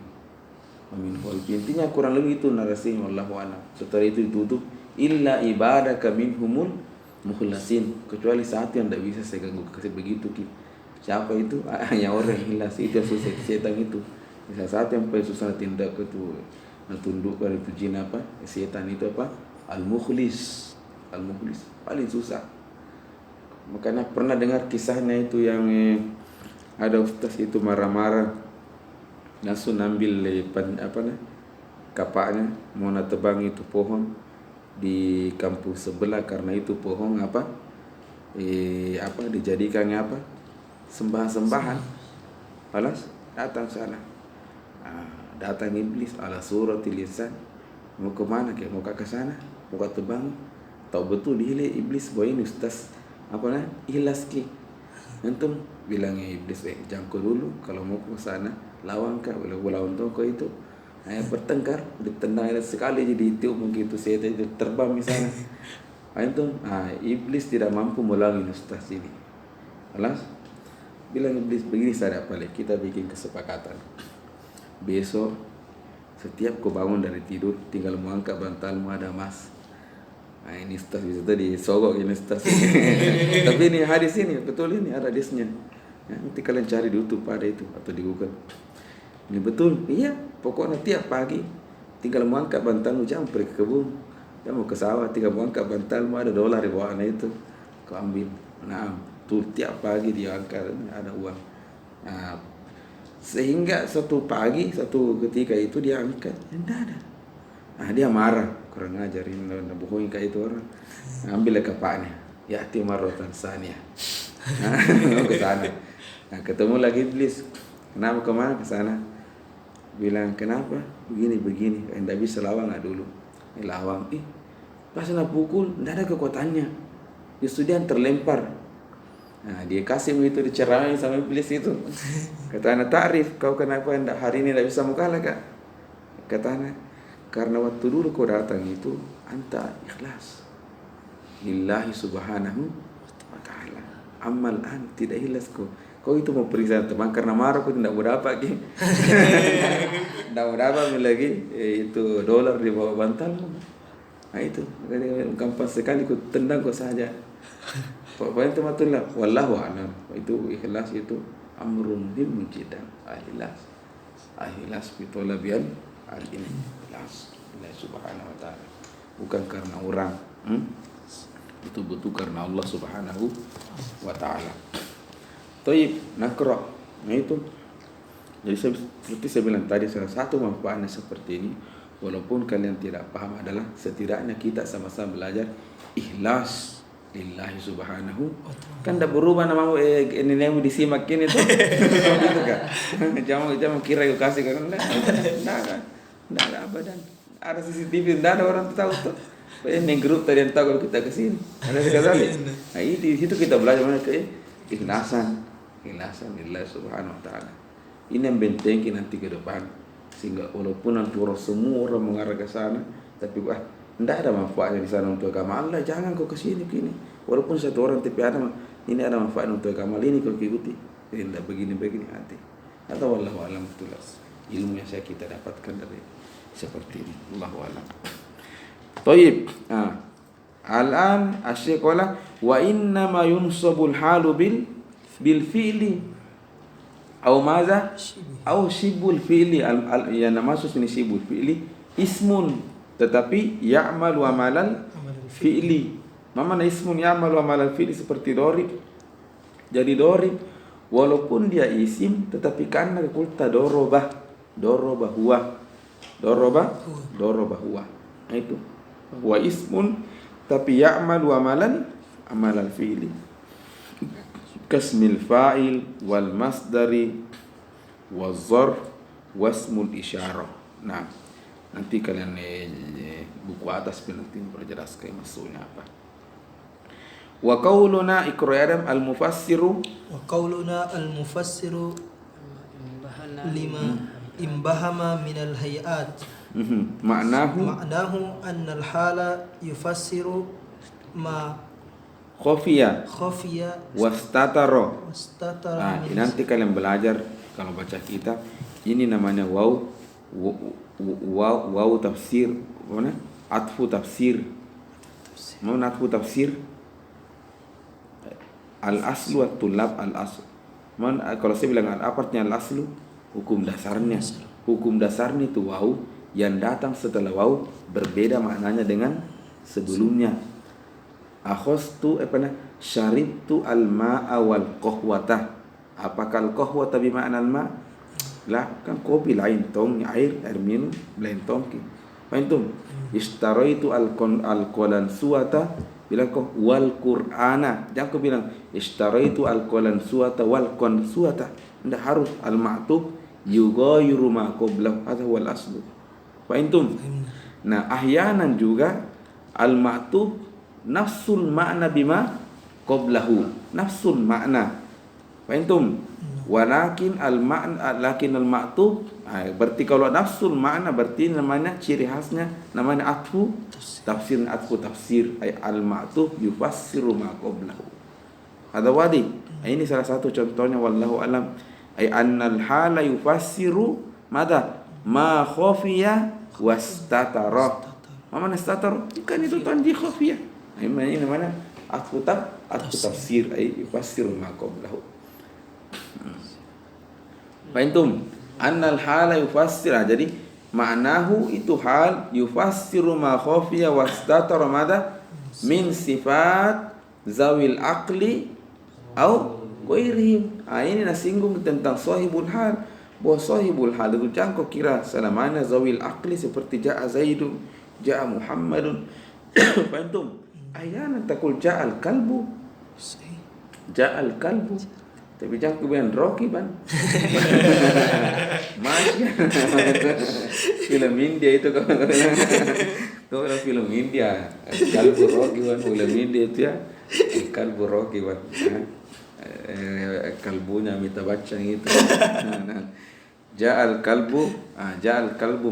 wa min khalfihim. Intinya kurang lebih itu narasinya wallahu a'lam. Setelah itu ditutup illa ibadaka minhumul mukhlasin, kecuali satu yang tidak bisa saya ganggu kasih begitu ki. Siapa itu? Hanya orang ikhlas. Itu yang susah setan itu. Salah satu yang paling susah tindak itu tunduk pada itu jin apa? Setan itu apa? Al-mukhlis paling susah. Makanya pernah dengar kisahnya itu yang ada ustaz itu marah-marah langsung ambil kapaknya mau tebang itu pohon di kampung sebelah karena itu pohon dijadikannya sembahan. Alas datang sana. Datang iblis ala suratil insan. Mau ke mana mau ke sana? Mau ke tebang? Tahu betul dia iblis bahwa ini ustaz ikhlas ki. Antum bilangnya iblis jangkau dulu kalau mau ke sana lawan kah boleh lawan tuh itu bertengkar ditendang sekali jadi tiup begitu setan itu terbang misalnya. Antum iblis tidak mampu melawan ustaz ini. Alas bilang iblis begini saja kita bikin kesepakatan. Besok setiap kau bangun dari tidur tinggal mau angkat bantalmu ada emas. Ini ustaz bisa tadi sogok ini ustaz. Tapi ini hadis ini betul, ini ada hadisnya. Nanti kalian cari di YouTube ada itu atau di Google. Ini betul. Iya, pokoknya tiap pagi tinggal mau angkat bantalmu, jangan pergi ke kebun, jangan mau ke sawah, tinggal mau angkat bantalmu ada dolar di bawahnya itu. Kau ambil. Tuh tiap pagi dia angkat ada uang. Sehingga satu ketika itu dia angkat, tidak ada. Dia marah, kurang ngajarin bohongin kayak itu orang. Ambil kapaknya, ya timarotan sania. Ke sana. Ketemu lagi iblis. Kenapa kemana ke sana? Bilang kenapa? Begini. Anda bisa lawan nggak dulu? Lawang. Pas nak pukul, tidak ada kekuatannya. Justru dia terlempar. Dia kasih itu diceramain sama iblis itu. Kata anak ta'rif, kau kenapa hari ini tidak bisa mukalah kak? Kata anak, karena waktu dulu kau datang itu anta ikhlas lillahi subhanahu wa ta'ala. Amal an tidak ikhlas kau. Kau itu mau periksa teman karena marah kau tidak mau dapat gitu. Tidak mau dapat lagi itu dolar di bawah bantalmu. Nah itu, gampang sekali kau tendang kau saja. Pokoknya itu matullah. Wallahu a'lam. Itu ikhlas itu amrun muhim jiddan. Ikhlas bitolabian al-ini. Ikhlas Allah subhanahu wa ta'ala. Bukan karena orang. Betul-betul karena Allah subhanahu wa ta'ala. Taib, nakra. Nah itu. Jadi seperti saya bilang tadi, salah satu manfaatnya seperti ini, walaupun kalian tidak paham, adalah setidaknya kita sama-sama belajar ikhlas lillahi subhanahu. Kan tidak berubah namamu ini yang disimak ini tuh. Gitu kan. Jangan kira eu kasih kan. Tidak ada abadan. Ada CCTV, tidak ada orang tahu tuh. Ini grup tadi yang tahu kalau kita kesini. Ada sekali. Nah di situ kita belajar mana keikhlasan. Ikhlasan lillahi subhanahu wa ta'ala. Ini yang bentengki nanti ke depan, sehingga walaupun nanti semua orang mengarah ke sana, tapi tidak ada manfaatnya di sana untuk agama Allah. Jangan kau kesini begini. Walaupun satu orang tapi ada ini ada manfaat untuk agama ini kalau ikuti. Ini tidak begini nanti. Atau wallahu a'lam betul. Ilmu yang kita dapatkan dari seperti ini. Wallahu a'lam. Taib. Al-an asy-syaikh qala wa inna ma yunsabul halu bil fi'li au maza au shibul fi'li yang maksud ini shibul fi'li ismun, tetapi ya'malu amalan fi'li. Mana ismun ya'malu amalan fi'li seperti dorib. Jadi dorib walaupun dia isim tetapi karena kulta dorobah huwa. Nah itu wa ismun tapi ya'malu amalan fi'li. Kasmil fa'il wal masdari wal zarf wasmul isyarah. Nah, nanti kalian buku atas nanti berjelaskan maksudnya apa. Wa qauluna iqra'am al-mufassiru lima imbahama min al-hayat. Ma'nahu anna al-hala yufassiru ma khafiya wastatara. Nah, nanti kalian belajar kalau baca kitab ini namanya waw tafsir, mana? Atfu tafsir. Mana atfu tafsir? Al-aslu at-tulab al-asl. Kalau saya bilang apa artinya al-aslu? Hukum dasarnya. Hukum dasarnya itu waw yang datang setelah waw berbeda maknanya dengan sebelumnya. Akhostu syaribtu al-ma'a wal qahwata. Apakah al-qahwata bimakna al-ma'? Lah, kan kopi lain tong, air minum lain tong. Fahimtum? Ishtaraitu al-qalan suwata bilang kau wal qur'ana. Jangan kau bilang ishtaraitu al-qalan suwata wal qan suwata. Tidak harus al-ma'tub yughayyiru ma qablahu. Hadha wal aslu. Fahimtum? Nah, ahyanan juga al-ma'tub nafsul makna bima qablahu, nafsul makna. Fahimtum? Walakin al-ma'tub berarti kalau nafsul makna berarti namanya ciri khasnya namanya atfu tafsir. Atfu tafsir ay al-ma'tub yufassiru ma qablahu. Ada wadi. Ini salah satu contohnya wallahu alam. Ay annal hala yufassiru mada ma khafiya wastatara. Mana istatara? Kan itu tanji khafiyah. Ini namanya atfu tafsir ay yufassiru ma qablahu. Fahimtum? Annal hala yufassir. Jadi maknahu itu hal yufassiru ma khafiya wastatara mada min sifat zawil aqli au ghairihim. Ini nasinggung tentang sahibul hal. Bahwa sahibul hal itu jangan kau kira selamanya zawil aqli seperti ja'a Zaidun, ja'a Muhammadun. Fahimtum? Ayana takul ja'al kalbu. Ja'al kalbu. Tapi jangan kemudian Rocky ban. Masya. Film India itu kalau film India kalbu Rocky ban, film India itu ya kalbu Rocky ban. Kalbunya Amitabh Bachchan itu. Ja'al kalbu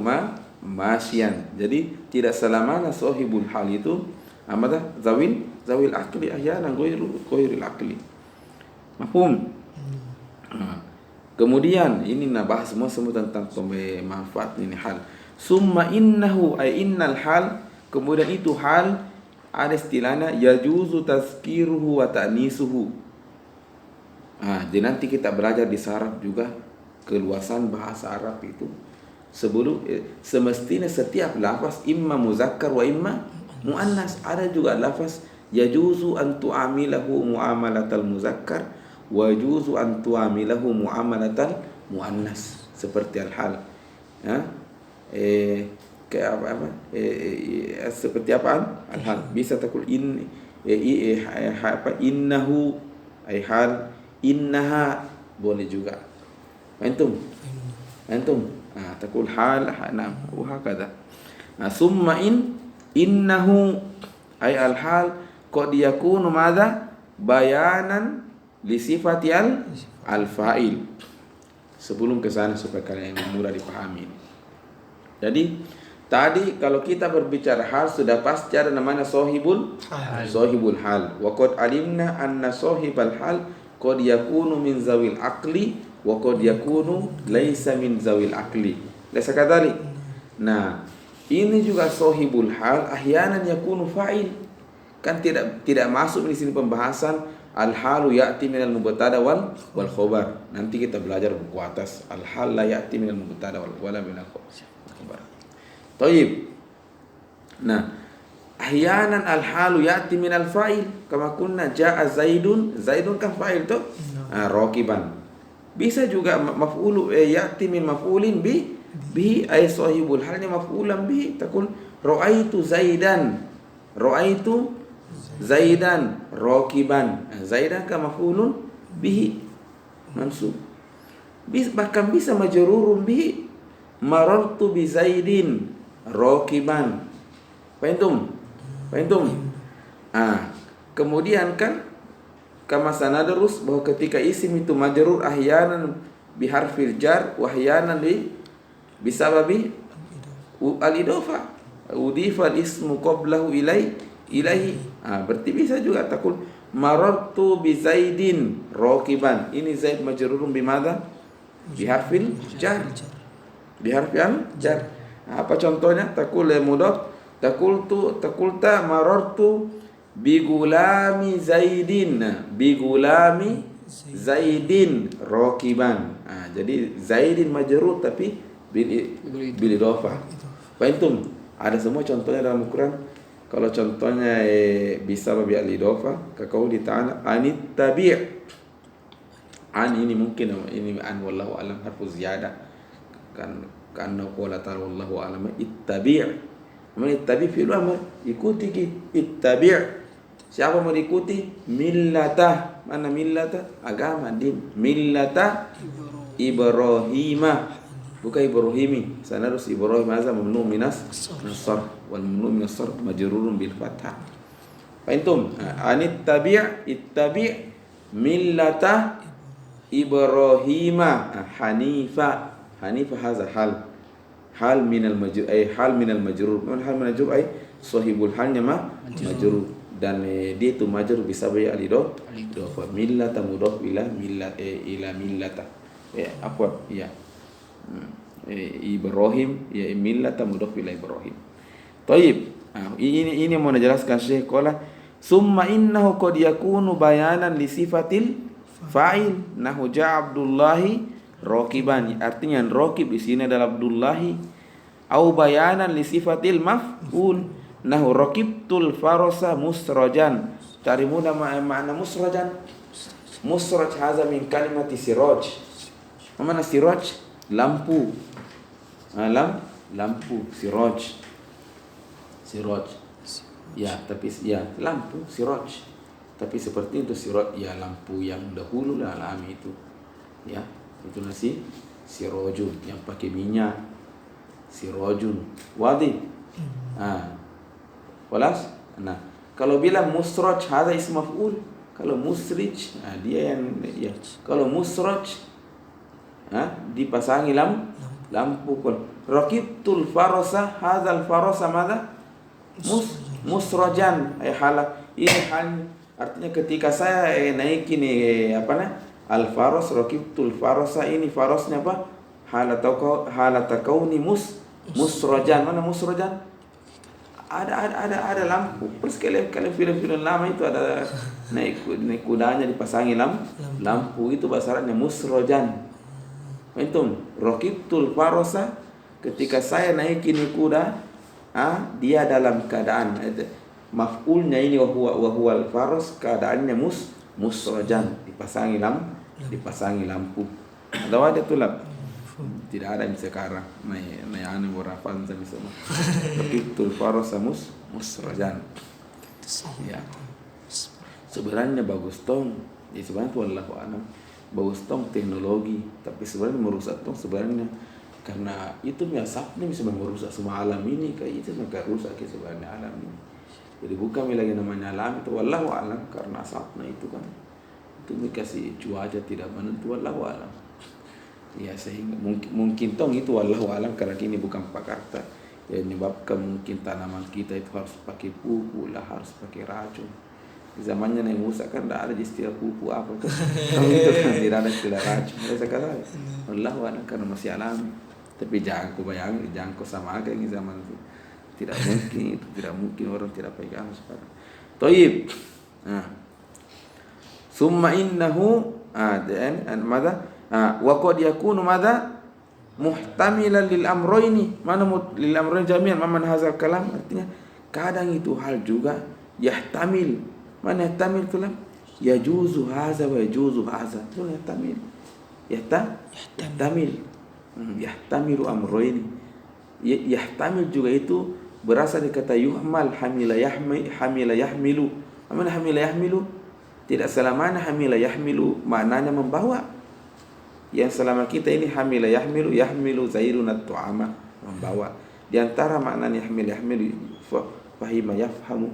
masyan. Jadi tidak selamanya sahibul hal itu amada zawil akli ahyana ghairil akli. Mafhum? Kemudian ini bahas semua tentang manfaat ini hal. Summa innahu ay innal hal, kemudian itu hal ada istilahnya yajuzu tazkiruhu wa ta'nisuhu. Jadi nanti kita belajar di saraf juga keluasan bahasa Arab itu. Sebelum semestinya setiap lafaz imma muzakkar wa imma muannas. Ada juga lafaz yajuzu an tu'amilahu muamalatal muzakkar wa yajuzu an tu'amilahu muamalatal muannas, seperti al-hal. Kayak apa? Seperti apaan? Al-hal. Bisa takul innahu ay hal, innaha boleh juga. Antum takul hal, na'am, wa hakadha. Summa innahu ay al-hal qad yakunu madza bayanan li sifati al-fa'il. Sebelum ke sana supaya kalian mudah dipahami. Jadi tadi kalau kita berbicara hal sudah pasti ada namanya sahibul hal. Wa qad alimna anna sahibal hal qad yakunu min zawil aqli wa qad yakunu laisa min zawil aqli. Laisa kadzalik. Nah, ini juga sahibul hal ahyanan yakunu fa'il. Kan tidak masuk di sini pembahasan al-halu ya'ti minal mubtada wal khabar. Nanti kita belajar buku atas. Al-hal la ya'ti minal mubtada wala minal khabar. Tayyib. Nah, ahyanan al-halu ya'ti minal fa'il. Kama kunna ja'a Zaidun kan fa'il tuh. Raqiban. Bisa juga maf'ulu ya'ti min maf'ulin bi ay sahibul halnya maf'ulan bi. Takun ra'aitu Zaidan raqiban. Zaidan ka maf'ulun bihi mansub. Bahkan bisa majrurun bihi. Marartu bi Zaidin raqiban. Fahimtum? Kemudian kan kama sanadrus bahwa ketika isim itu majrur ahyanan bi harfil jar wa ahyanan bisababi al-idafah. Udifa al-ismu qablahu ilaihi. Berarti bisa juga takul marartu bi Zaidin raqiban. Ini Zaid majrurun bimadza? Bi harfil jar. Bi harfil jar. Apa contohnya? Takul mudaf, takulta marartu bi gulami Zaidin. Bi gulami Zaidin raqiban. Jadi Zaidin majrur tapi bil idafah. Fahimtum? Ada semua contohnya dalam Al-Quran. Kalau contohnya bisa babi al-idafah ka qauli ta'ala anittabi'. Ini mungkin ini wallahu alam harfu ziyadah. Kan qala ta'ala wallahu alam ittabi'. Ittabi' fi'il amr, ikuti ittabi'. Siapa mau diikuti? Millata. Mana millata? Agama, din. Millata Ibrahimah. Bukan Ibrahimi. Sanarus Ibrahim azza mamnu minas nasr wal mamnu minas nasr majrurun bil fathah. Fahimtum? Ittabi' millata Ibrahima hanifa. Hanifa hadza hal minal majrur ay hal minal majrur. Hal minal majrur ay sahibul halnya majrur, dan dia itu majrur bisa bayar al-idafah. Millata mudhaf ila millata. Ibrahim millata mudhaf ila Ibrahim. Tayyib. Ini mau dijelaskan Syekh qala summa innahu qad yakunu bayanan li sifatil fa'il. Nahu ja'a Abdullahi raqiban. Artinya raqib di sini adalah Abdullahi. Au bayanan li sifatil maf'ul. Nahu raqibtul farasa musrajan. Cari mudah makna musrajan. Musraj hadza min kalimati siraj. Mana siraj? Lampu. Lampu siraj. Ya, tapi ya lampu siraj. Tapi seperti itu siraj ya lampu yang dahulu lah alami itu. Ya, itu nasi sirajun yang pakai minyak. Sirajun. Wadi. Walas? Nah, kalau bilang musraj hadza ism maf'ul. Kalau musrij, dia yang ya. Kalau musraj dipasangi lampu. Raqibtul farasa, hadzal farasa madza? Musrajan. Ini hal artinya ketika saya naik ini Al-faros rakibtul farosa, ini farosnya apa? Halata kauni musrojan. Mana musrojan? Ada lampu. Terus kalian film-film lama itu ada naik kudanya dipasangi lampu, itu bahasa Arabnya musrojan. Antum, rakibtul farosa, ketika saya naikin kuda, dia dalam keadaan maf'ulnya ini wa huwa al-faros, keadaannya musrojan, dipasangi lampu. Ada tulab. Tidak ada yang sekarang. Nay ane borafan sama sama. Rakibtul farosa musrojan. Ya. Sebenarnya bagus tong. Ya sebenarnya wallahu a'lam. Bagus tong teknologi, tapi sebenarnya merusak tong sebenarnya karena itu asapnya bisa merusak semua alam ini, kayak itu maka rusak ke sebenarnya alam ini. Jadi bukan lagi namanya alam itu wallahu alam, karena asapnya itu kan itu dikasih cuaca tidak menentu, wallahu alam. Ya sehingga mungkin tong itu wallahu alam, karena ini bukan pakarta. Ya menyebabkan mungkin tanaman kita itu harus pakai pupuk lah, harus pakai racun. Zamannya Nabi Musa kan tidak ada istilah pupuk apa tuh. Itu kan tidak ada istilah racun. Mereka kata, Allah wa'ala karena masih alami. Tapi jangan kau bayangin, jangan kau sama aja ini zaman itu. Tidak mungkin, itu tidak mungkin orang tidak pegang sekarang. Taib. Nah. Summa innahu mada? Wa qad yakunu mada? Muhtamilan lil amroini. Mana lil amroini jami'an? Man hazal kalam, artinya kadang itu hal juga yahtamil. Mana yahtamil tulam? Yajuzu haza wa yajuzu haza. Itu yahtamil. Yahtamil. Yahtamilu amroini. Yahtamil juga itu berasal dari kata yuhmal, hamila yahmilu. Mana hamila yahmilu? Tidak selamanya hamila yahmilu maknanya membawa. Yang selama kita ini hamila yahmilu zairun at-tu'ama, membawa. Di antara maknanya hamila yahmilu fahima yafhamu.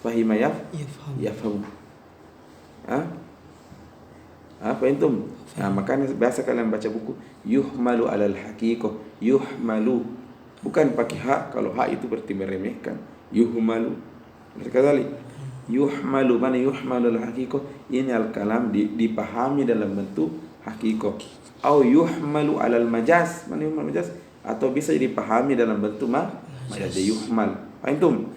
Fahima yafhamu. Apa itu? Makanya biasa kalian baca buku yuhmalu alal haqiqah, yuhmalu bukan pakai hak, kalau hak itu berarti meremehkan. Yuhmalu sekali yuhmalu, mana yuhmalu alal haqiqah, ini al-kalam dipahami dalam bentuk haqiqah. Au yuhmalu alal majaz, mana yuhmal majaz, atau bisa dipahami dalam bentuk majaz yuhmal. Antum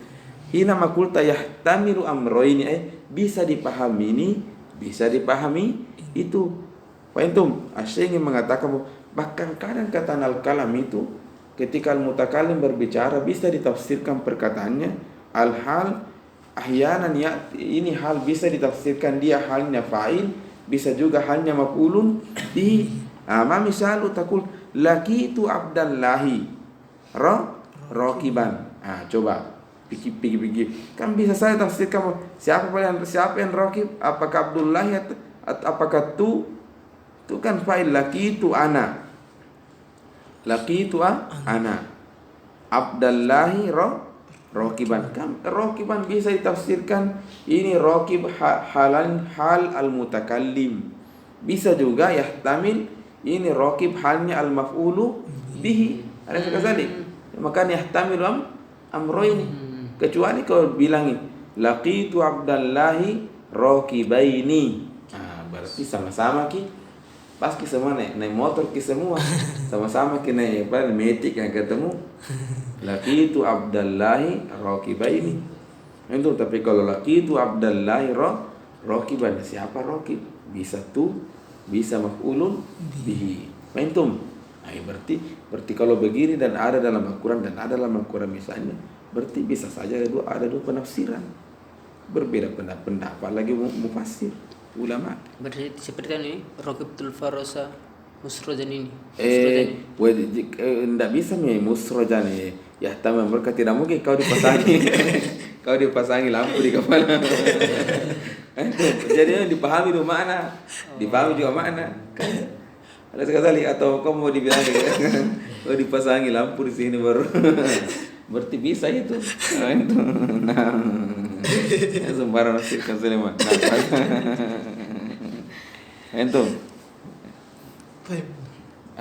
hina makulta yahtamilu amroini, bisa dipahami ini, bisa dipahami itu. Antum Asy'ari ingin mengatakan bahkan kadang kata al-kalam itu ketika al-mutakallim berbicara bisa ditafsirkan perkataannya al-hal ahyanan, ya ini hal bisa ditafsirkan dia halnya fa'il, bisa juga halnya maf'ulun di misalu takul laqitu abdallahi raqiban. Coba pikir. Kan bisa saya tafsirkan siapa yang raqib, apakah Abdullah atau apakah tu kan fa'il, laqitu ana. Laqitu ana. Abdallahi raqiban. Kan raqiban bisa ditafsirkan ini raqib hal al-mutakallim. Bisa juga yahtamil ini raqib halnya al-maf'ulu bihi. Ada sekali. Maka yahtamil amroini. Kecuali kau bilang laqitu abdallahi raqibaini. Berarti sama-sama ki pas ki semua naik motor ki semua. Sama-sama ki naik metik yang ketemu. Laqitu abdallahi raqibaini. Itu tapi kalau laqitu abdallahi raqiban, siapa raqib? Bisa tu, bisa maf'ulun bihi. Antum. Berarti kalau begini dan ada dalam Al-Quran dan ada dalam Al-Quran misalnya, berarti bisa saja ada dua penafsiran, berbeda pendapat lagi mufassir ulama. Berarti seperti ini rakibtul farosa musrojan ini. Tidak bisa nih musrojan nih. Ya tamam, mereka tidak mungkin kau dipasangi lampu di kepala. Jadi dipahami dua makna, dipahami juga makna. Ada sekali atau kau mau dibilang kau dipasangi lampu di sini baru. Berarti bisa itu. Nah, sembarang nasibkan Sulaiman. Itu.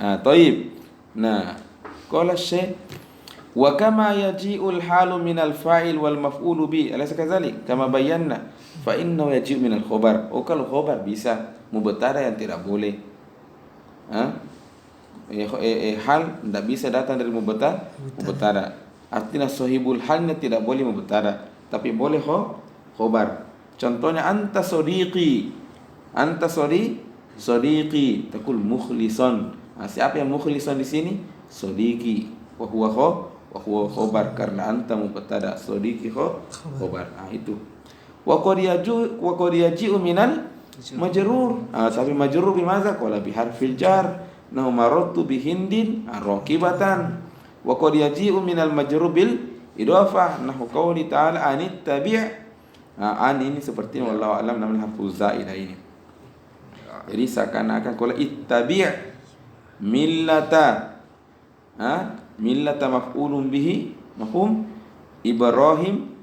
Taib. Nah, qala Syekh wa kama yaji'ul halu minal fa'il wal maf'ulu bi. Alaysa kadzalik? Kama bayyana. fa innahu yaji'u minal khobar. Oh, kalau khobar bisa, mubtada yang tidak boleh. Hal tidak bisa datang dari mubtada. Artinya sahibul halnya tidak boleh mubtada, tapi boleh khobar. Contohnya anta sodiqi. Anta sodiqi, takul mukhlison. Siapa yang mukhlison di sini? Sodiqi. Wa huwa khobar, karena anta mubtada, sodiqi khobar. Itu. Wa qad yaji'u minal majrur. Tapi majrur bimaza? Qala biharfil jar. Nahu marartu bihindin raqibatan. Wa qad yaji'u minal majrur bil idafah. Nahu qauli ta'ala anittabi'. An ini seperti wallahu alam namanya harfu zaidah ini. Jadi seakan-akan kalau ittabi' millata, millata maf'ulun bihi, mafhum? Ibrahim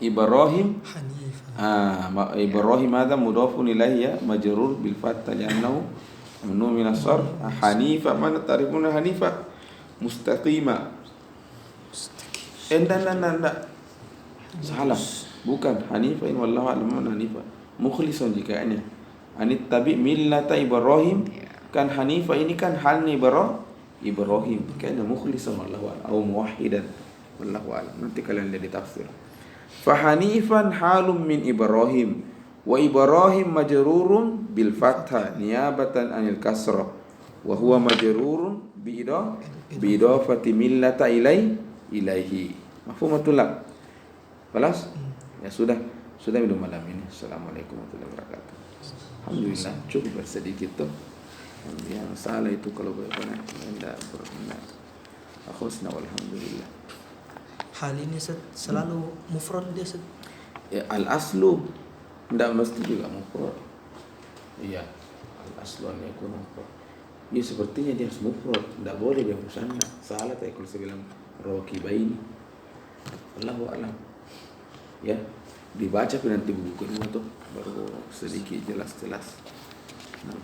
Hanifah. Ibrahim hadha mudhafun ilaihi majrur bil fathah li'annahu mamnu' min as-sarf. Hanifa, mana ta'rifuna hanifa? Mustaqima. Endak. Salah. Bukan Hanifah, ini wallahu a'lam Hanifah. Mukhlison jikaannya. Anit tabi millata Ibrahim, kan Hanifah ini kan halnya Ibrahim. Kayaknya mukhlison wallahu a'lam, atau muwahhidan wallahu a'lam. Nanti kalian lihat di tafsir. Fa Hanifan halum min Ibrahim, wa Ibrahim majrurun bil fathah niyabatan anil kasrah, wa huwa majrurun bi idafati millata ilaihi. Mafhumatul lak. Balas? Ya sudah minum malam ini. Assalamualaikum warahmatullahi wabarakatuh. Alhamdulillah cukup sedikit tuh. Yang salah itu kalau benar tidak berminat. Akhusna walhamdulillah. Hal ini selalu mufrad dia Ya, al aslu tidak mesti juga mufrad. Iya, al aslu an yakun mufrad. Ya sepertinya dia harus mufrad, tidak boleh dia musanna. Salah tak kalau saya bilang raqibaini. Allahu a'lam. Ya, dibaca nanti buku ini tuh baru sedikit jelas-jelas. Nah.